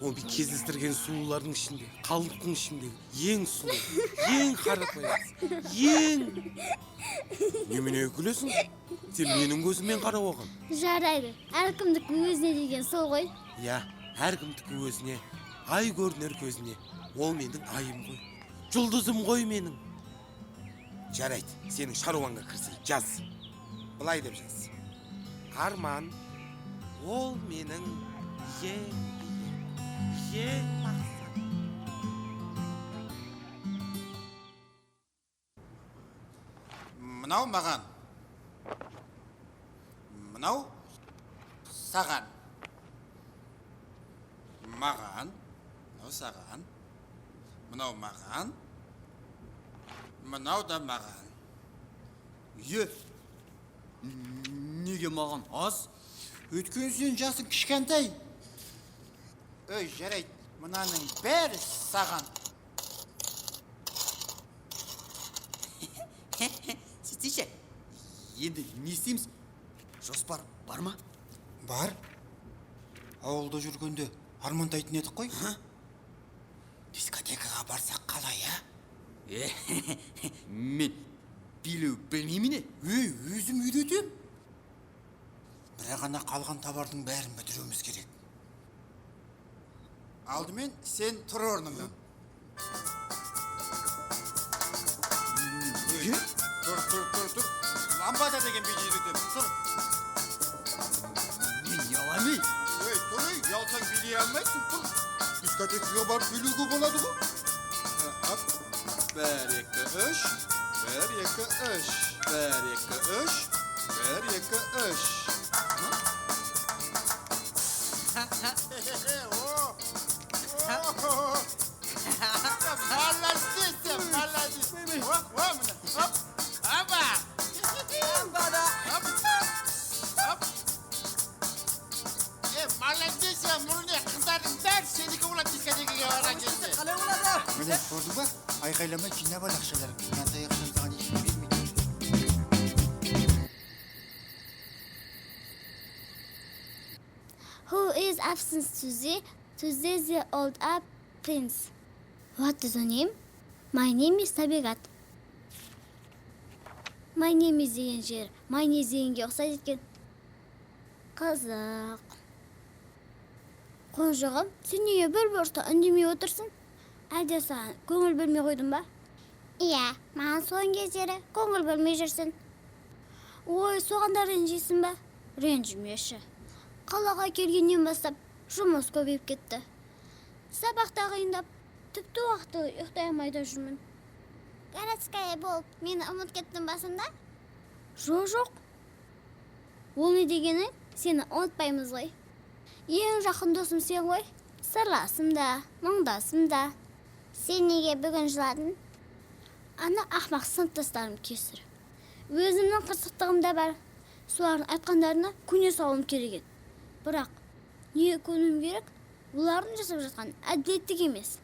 Ол мен кездестірген сұлулардың ішінде, қалдықтың ішінде ең сұлу, ең қарапайым, ең... Немене күлесің? Сен менің көзіммен қарап оған. Жарайды. Әркімдікі өзіне деген сол ғой. Иә, әркімдікі өзіне, ай көрінер көзіне. Ол менің айым ғой. Жұлдызым ғой менің. Жарайды, сенің шаруаңа кірсейік, жаз. Былай деп жаз. Арман, ол менің ең мақсат. Мынау маған. Мынау саған. Маған. Мынау саған. Мынау маған. Мынау да маған. Неге маған аз? Өткен сен жасың кішкентай. Жарайды, мынаның бәрі саған. Сөйтейші, енді не істейміз? Жоспар бар ма? Бар. Ауылда жүргенде армандайтын едік қой. Дискотекаға барсақ қалай, Мен билеу білмеймін, өзім үйретем. Бірақ ана қалған табардың бәрін бітіруіміз керек. Алдымен сен тұр орныңнан. Тұр. Ламбада деген биді үйретем. Тұр. Мен яламай. Тұр, ялсаң билей алмайсың. Тұр. Дискотекаға барып билеуге болады ғой. 1, 2, 3. 1, 2, 3. 1, 2, 3. 1, 2, 3. Молодец. міне көрдің ба айқайламай жинап ал ақшаларыңды жантай ақшаны саған ешкім бермейді. Who is absent today? Today the old up prince. What is your name? My name is Табиғат. My name is деген жер. My name дегенге ұқсайды екен. Қызық. Қонжығым, сен неге бір бұрышта үндемей отырсың? Әлде саған көңіл бөлмей қойдың ба? Иә, маған соған кездері көңіл бөлмей жүрсің. Ой, соғанда ренжисің ба? Ренжімеші. Қалаға келгеннен бастап жұмыс көбейіп кетті. Сабақта қиындап, тіпті уақытылы ұйықтай алмай да жүрмін. Городская болып, мені ұмыт кеттің басында? Жоқ. Ол не дегені? Сені ұмытпаймыз ғой. Ең жақын досым сен ғой. Сырласым да, мұңдасым да. Сен неге бүгін жыладың? Ана ақмақ сыныптастарым кесір. Өзімнің қырсықтығым да бар. Солардың айтқандарына көне салуым керек еді. Бірақ неге көнуім керек? Бұлардың жасап жатқан әділеттік емес.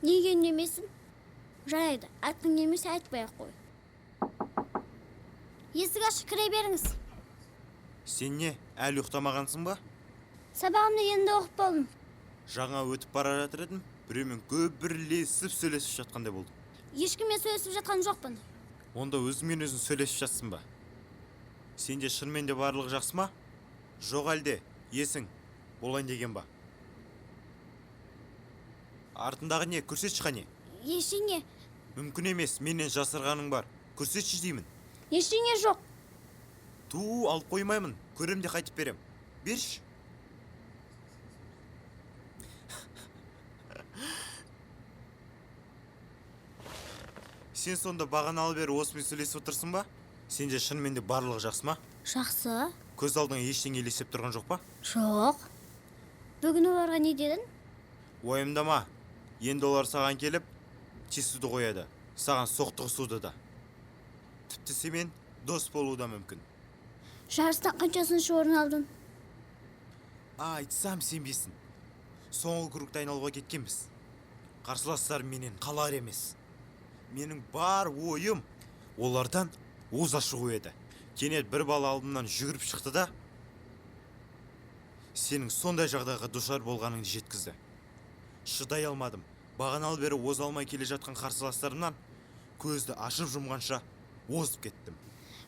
Неге үндемесің? Жарайды, айтқың келмесе айтпай-ақ қой. Есік ашып кіре беріңіз. Сен не, әлі ұйықтамағансың ба? Сабағымды енді оқып болдым. Жаңа өтіп бара жатыр едім, біреумен көбірлесіп сөйлесіп жатқандай болдым. Ешкіммен сөйлесіп жатқан жоқпын. Онда өзіңмен өзің сөйлесіп жатсың ба? Сенде шынымен де барлығы жақсы ма? Жоқ әлде, есің, болайын деген ба? Артындағы не, көрсетші қане? Ештеңе. Мүмкін емес, менен жасырғаның бар. Көрсетші деймін. Ештеңе жоқ. Алып қоймаймын, көрем де қайтып берем. Берші. Сен сонда бағаналы бері осымен сөйлесіп отырсың ба? Сенде шынымен де барлығы жақсы ма? Жақсы. Көз алдыңа ештеңе елестеп тұрған жоқ па? Жоқ. Бүгін оларға не дедің? Уайымдама. Енді олар саған келіп, тесуді қояды. Саған соқтығысуды да. Тіпті семен дос болуы да мүмкін. Жарыстан қаншасыншы орын алдың? Айтсам сенбейсің. Соңғы кругта айналуға кеткенбіз. Қарсыластарым менен қалар емес. Менің бар ойым олардан оза шығу еді. Кенет бір бала алдымнан жүгіріп шықты да, сенің сондай жағдайға душар болғаныңды жеткізді. Шыдай алмадым. Бағаналы бері оза алмай келе жатқан қарсыластарымнан көзді ашып жұмғанша озып кеттім.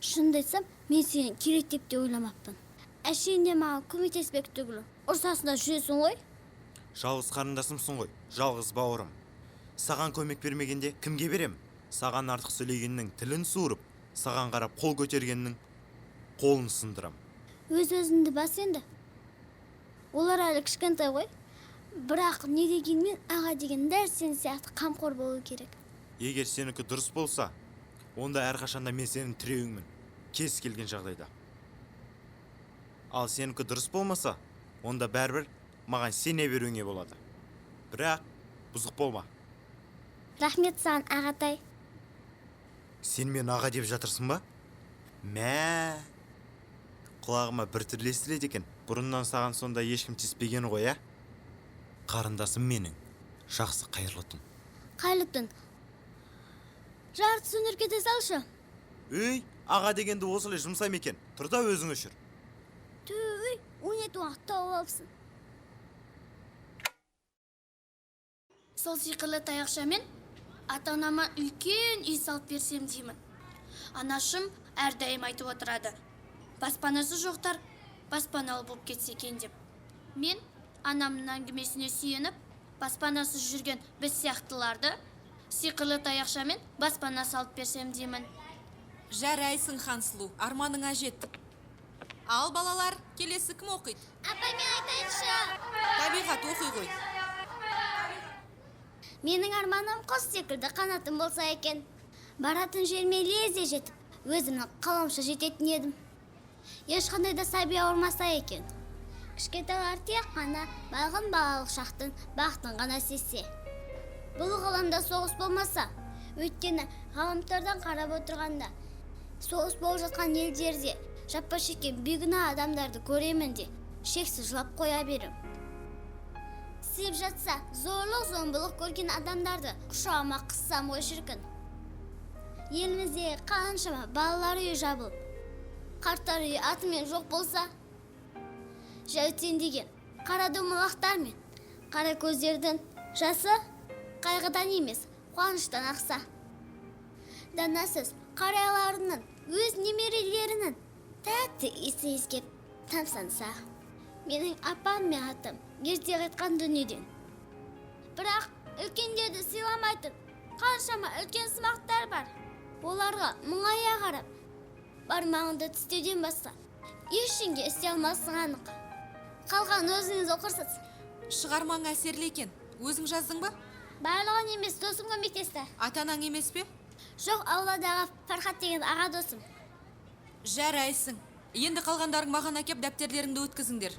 Шынымды айтсам, мен сені керек деп те ойламаппын. Әшейінде маған көмектеспек түгілі. Ұрсасында жүресің ғой? Жалғыз қарындасымсың ғой, жалғыз бауырым. Саған көмек бермегенде кімге берем? Саған артық сөйлегеннің тілін суырып, саған қарап қол көтергеннің қолын сындырам. Өз-өзіңді бас енді. Олар әлі кішкентай ғой. Бірақ не дегенмен аға деген дәл сен сияқты қамқор болу керек. Егер сенікі дұрыс болса, онда әрқашанда мен сенің тіреуіңмін, кез келген жағдайда. Ал сенікі дұрыс болмаса, онда бәрібір маған сене беруіңе болады. Бірақ бұзық болма. Рахмет саған, ағатай. Сен мен аға деп жатырсың ба? Мә, құлағыма бір түрлі естіледі екен. Бұрыннан саған сонда ешкім тиіспегені ғой, ә? Қарындасым менің, жақсы қайырлы түн. Қайырлы түн. Жарты сөндіріп кете салшы. Өй, аға дегенді осылай жұмсайм екен. Тұр да өзің өшір. Төй, 17 уақыт тауып алыпсың. Сол сиқырлы таяқшамен ата-анама үлкен үй салып берсем деймін. Анашым әрдайым айтып отырады. Баспанасы жоқтар баспаналы болып кетсе екен деп. Мен анамның әңгімесіне сүйеніп, баспанасы жүрген біз сияқтыларды сиқырлы таяқшамен баспана салып берсем деймін. Жарайсың, Хансұлу, арманыңа жет. Ал балалар, келесі кім оқиды? Апа, мен айтайыншы. Табиғат оқи ғой. Менің арманым құс секілді қанатым болса екен. Баратын жеріме лезде жетіп, өзімнің қаламша жететін едім. Ешқандай да сәби ауырмаса екен. Кішкентайлар тек қана бағын бағалық шақтың бақтың ғана сезсе. Бұл ғаламда соғыс болмаса, өйткені ғаламтордан қарап отырғанда, соғыс болып жатқан елдерде жапа шеккен бейгүнә адамдарды көремін де, шексіз жылап қоя берем. істеп жатса, зорлық зомбылық көрген адамдарды құшағыма қыссам ғой шіркін. Елімізде қаншама балалар үйі жабылып, қарттар үйі атымен жоқ болса, жәутен деген қара домалақтар мен қара көздердің жасы қайғыдан емес, қуаныштан ақса. Данасыз қарияларының өз немерелерінің тәтті иісі иіскеп тамсанса. Менің апам мен атам ерте қайтқан дүниеден. Бірақ үлкендерді сыйламайтын қаншама үлкен сымақтар бар. Оларға мұңая қарап, бармағыңды тістеуден басқа ештеңе істей алмассың анық. Қалған өзіңіз оқырсыз. Шығармаң әсерлі екен. Өзің жаздың ба? Барлығын емес, досым көмектесті. Атанаң емес пе? Жоқ, ауладағы Фархат деген аға досым. Жарайсың. Енді қалғандарың маған әкеп дәптерлеріңді өткізіңдер.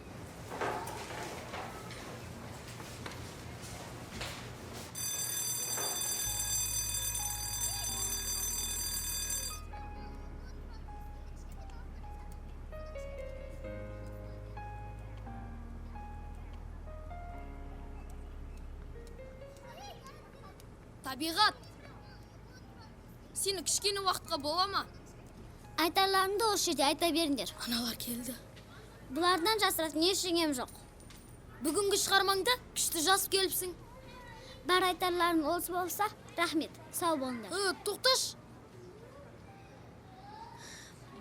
Табиғат, сені кішкене уақытқа бола ма? Айтарларымды осы жерде айта беріңдер. Аналар келді. Бұлардан жасыратын ештеңем жоқ. Бүгінгі шығармаңда күшті жазып келіпсің. Бар айтарларың осы болса, рахмет, сау болыңдар. Тоқташ.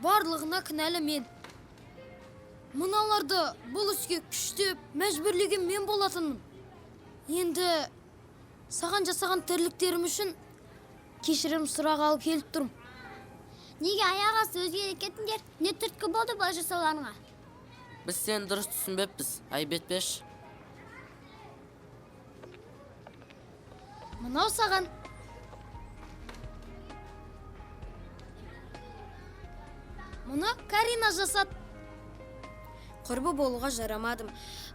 Барлығына кінәлі мен. Мыналарды бұл іске күштеп, мәжбүрлеген мен болатынмын. Енді саған жасаған тірліктерім үшін кешірім сұрағалы келіп тұрмын. Неге аяға сөзге кетіңдер? Не түрткі болды бұл жасауларыңа? Біз сені дұрыс түсінбеппіз, айбетпеш. Мынау саған. Мұны Карина жасады. Құрбы болуға жарамадым.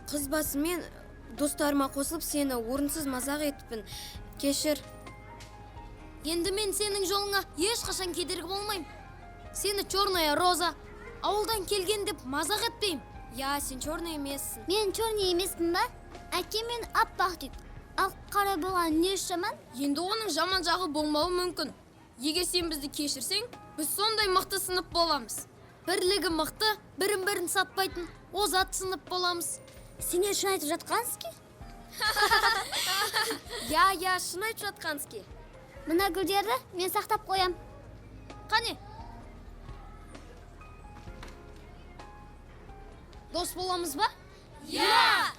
Қыз басымен достарыма қосылып сені орынсыз мазақ етіппін. Кешір. Енді мен сенің жолыңа ешқашан кедергі болмайым. Сені черная роза. Ауылдан келген деп мазақ етпейм. Я, сен черный емессің. Мен черный емеспін ба? Әкем мен аппақ дейді. Ал қара болған не жаман? Енді оның жаман жағы болмауы мүмкін. Егер сен бізді кешірсең, біз сондай мықты сынып боламыз. Бірлігі мықты, бірін-бірін сатпайтын, озат сынып боламыз. Сен не шын айтып жатқансыз? Я, шын айтып жатқансыз. Мына гүлдерді мен сақтап қоям. Қане? Дос боламыз ба? Я!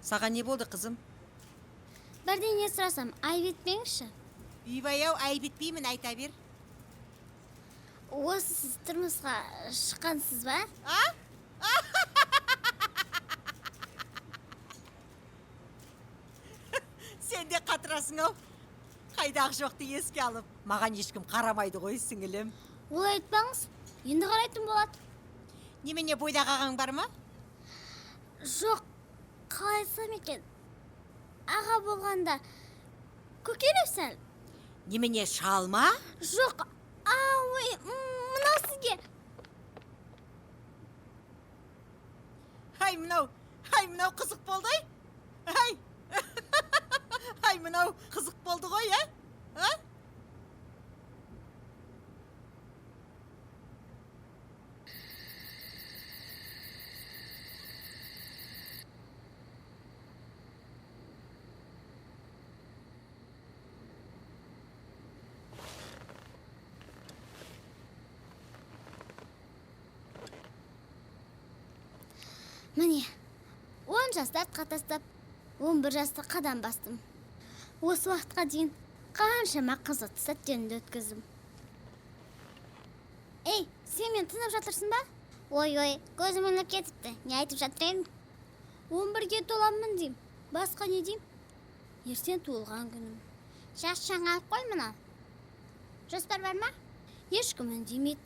Саған не болды, қызым? Бірдеңе сұрасам, айып етпеңізші. Үйбай-ау, айып етпеймін, айта бер. Осы сіз тұрмысқа шыққансыз ба? Сен де қатырасың-ау. Қайдағы жоқты еске алып, маған ешкім қарамайды ғой, сіңілім. Олай айтпаңыз, енді қарайтын болады. Немене, бойдағы ағаң бар ма? Жоқ, қалай айтсам екен. Аға болғанда көкелеу сәл. Немене, шал ма? Жоқ, ой, мынау сізге. Ай, мынау қызық болды, ай. Ай, мынау қызық болды ғой, міне 10 жасты артқа тастап 11 жасты қадам бастым. Осы уақытқа дейін қаншама қызықты сәттерімді өткіздім. Ей, сен мен тынып жатырсың ба? Ой, көзім ілініп кетіпті. Не айтып жатыр едің? 11-ге толамын дейм. Басқа не дейм? Ертең туылған күнім. Жас жаңалық қой мына. Жоспар бар ма? Ешкім үндемейді.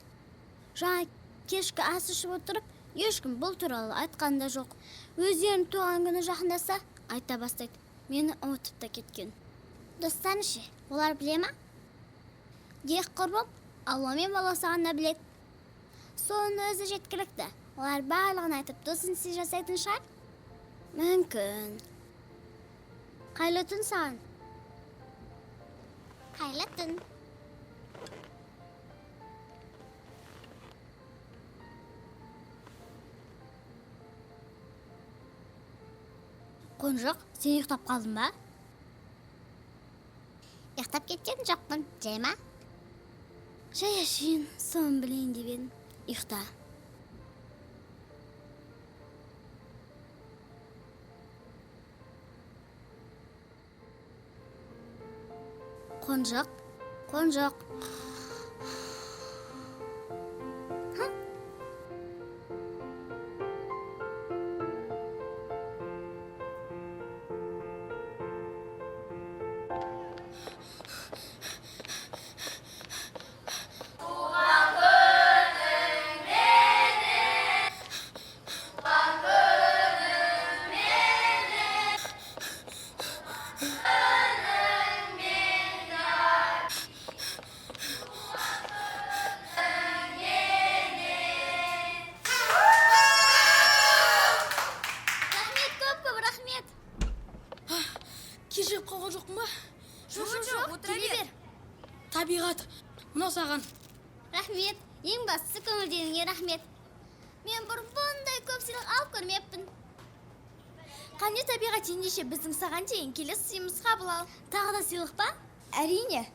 Жаңа кешкі ас ішіп отырып, ешкім бұл туралы айтқан да жоқ. Өздерінің туған күні жақындаса, айта бастайды. Мені ұмытып та кеткен. Достарың ше, олар біле ма? Ек құрбым, Алла мен баласы ғана біледі. Соның өзі жеткілікті. Олар барлығын айтып, досын сіз жасайтын шығар? Мүмкін. Қайлы түн саған? Қайлы түн. Қонжық, сен ұйықтап қалдың ба? Ұйықтап кеткен жоқпын, жай ма? Жай ашайын, соны білейін деп едім. Ұйықта. Қонжық, қонжық. Кешігіп қалған жоқпын ба? Жоқ, келе бер. Табиғат, мынау саған. Рахмет, ең бастысы көңілдеріңе рахмет. Мен бұрын бұндай көп сыйлық алып көрмеппін. Қане табиғат, ендеше біздің саған дейін келесі сыйымыз қабыл ал. Тағы да сыйлық па? Әрине.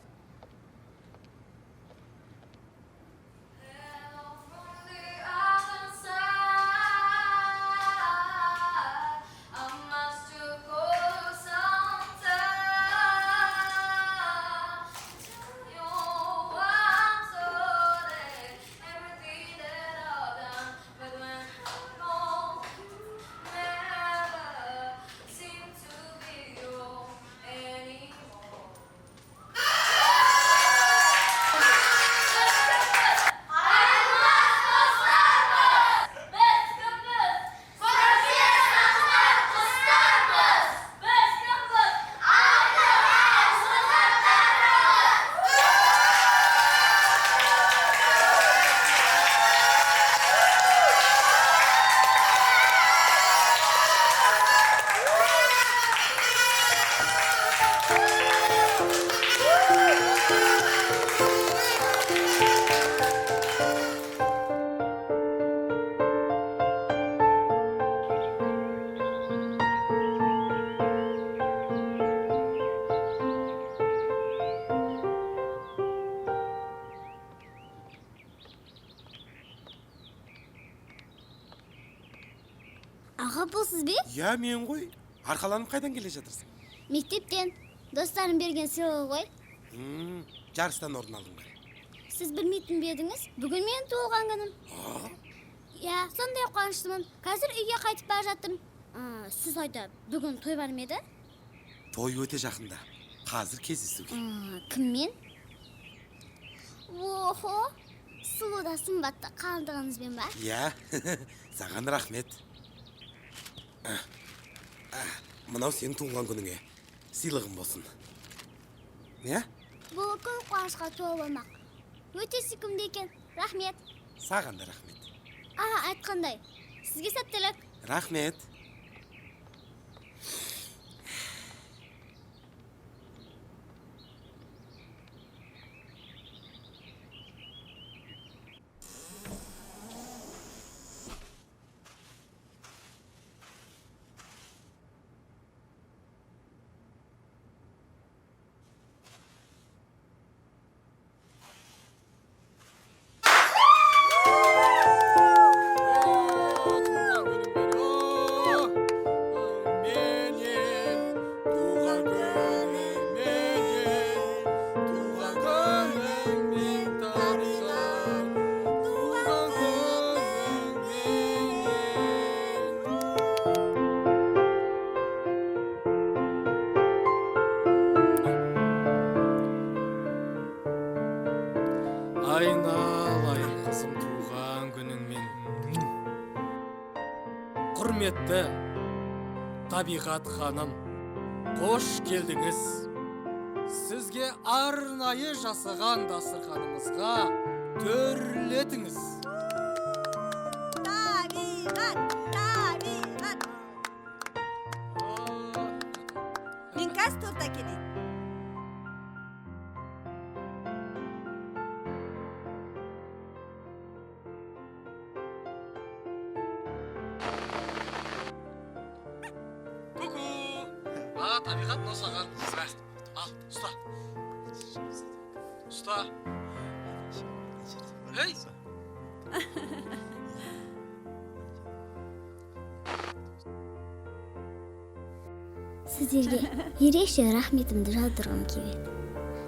Аға, бұл сіз бе? Я, мен ғой. Арқаланып қайдан келе жатырсың? Мектептен. Достарым берген сыйлығы ғой. Жарыстан орын алдың ба? Сіз білмейтін бе едіңіз? Бүгін менің туылған күнім. Я, сондай қуаныштымын. Қазір үйге қайтып бара жатырмын. Сіз айда бүгін той бар ма еді? Той өте жақында. Қазір кездесуге. Кіммен? Охо, сұлу да сымбатты қалдығыңызбен ба? Я, саған рахмет. Мынау сенің туылған күніңе сыйлығым болсын. Не? Бұл көп қуанышқа толы болмақ. Өте сүйкімді екен. Рахмет. Саған да рахмет. Айтқандай. Сізге сәттілік. Рахмет. айналайын қызым туған күніңмен. Құрметті табиғат ханым, қош келдіңіз. Сізге арнайы жасаған дастарханымызға төрлетіңіз. Табиғат. Мен қазір торт әкелейін. Ку-ку. Табиғат носаған. Ал, ұста. Ұста. Ей! Сіздерге ерекше рахметімді жаудырғым келеді.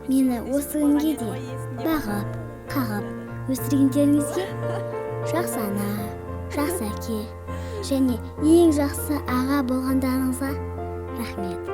Мені осы күнге дейін бағып, қағып, өсіргендеріңізге жақсы ана, жақсы әке және ең жақсы аға болғандарыңызға рахмет.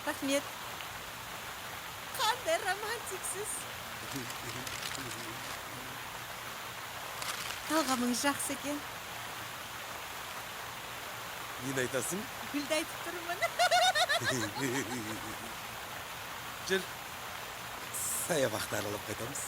Рахмет. Қандай романтиксіз. Талғамыңыз жақсы екен. Нені айтасың? Гүлді айтып тұрмын. Жүр, саябақта аралап қайтамыз.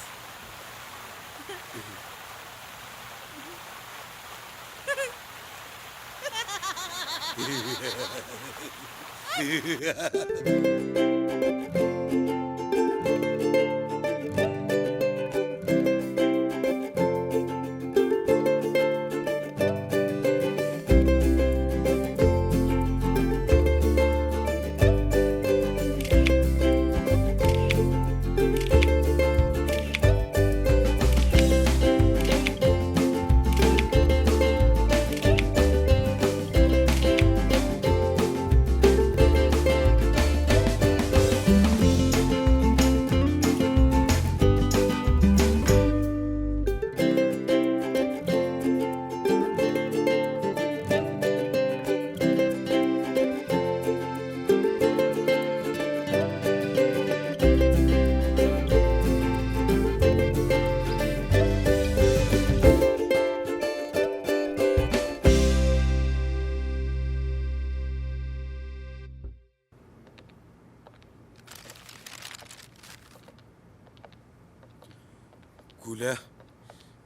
Гүлә,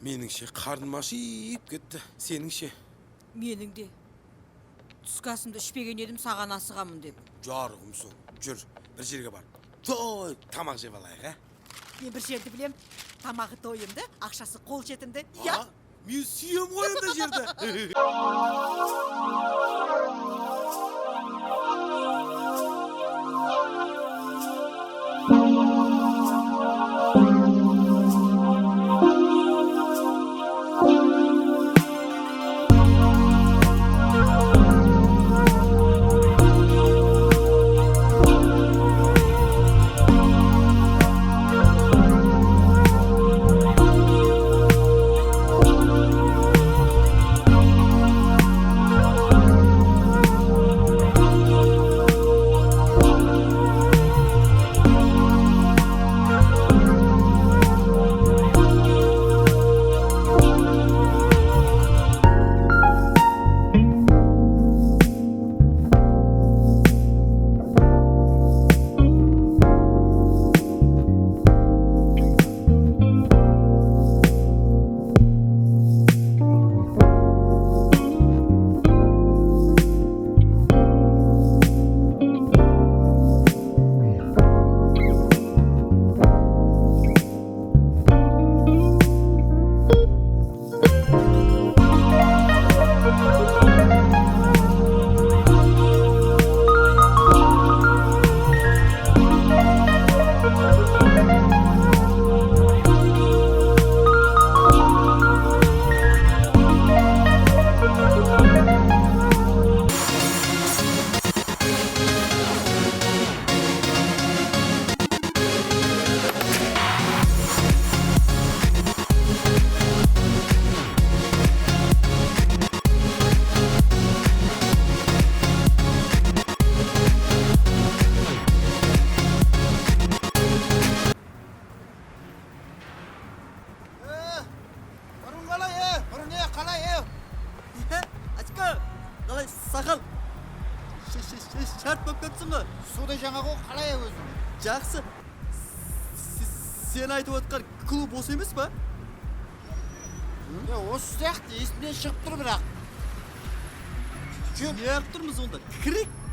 меніңше қарным ашып кетті. Сеніңше? Менің де. Түскі асымды ішпеген едім, саған асығамын деп. Жарығымсың. Жүр, бір жерге бар. Той, тамақ жеп алайық, Мен бір жерді білем. Тамағы тойымды, ақшасы қол жетімді. Мен сүйем ойымда жерді. өзің? Жақсы. Сен айтып отқан клуб осы емес па? Осы сияқты есімнен шығып тұр бірақ. Неғып тұрмыз онда? Кірейік.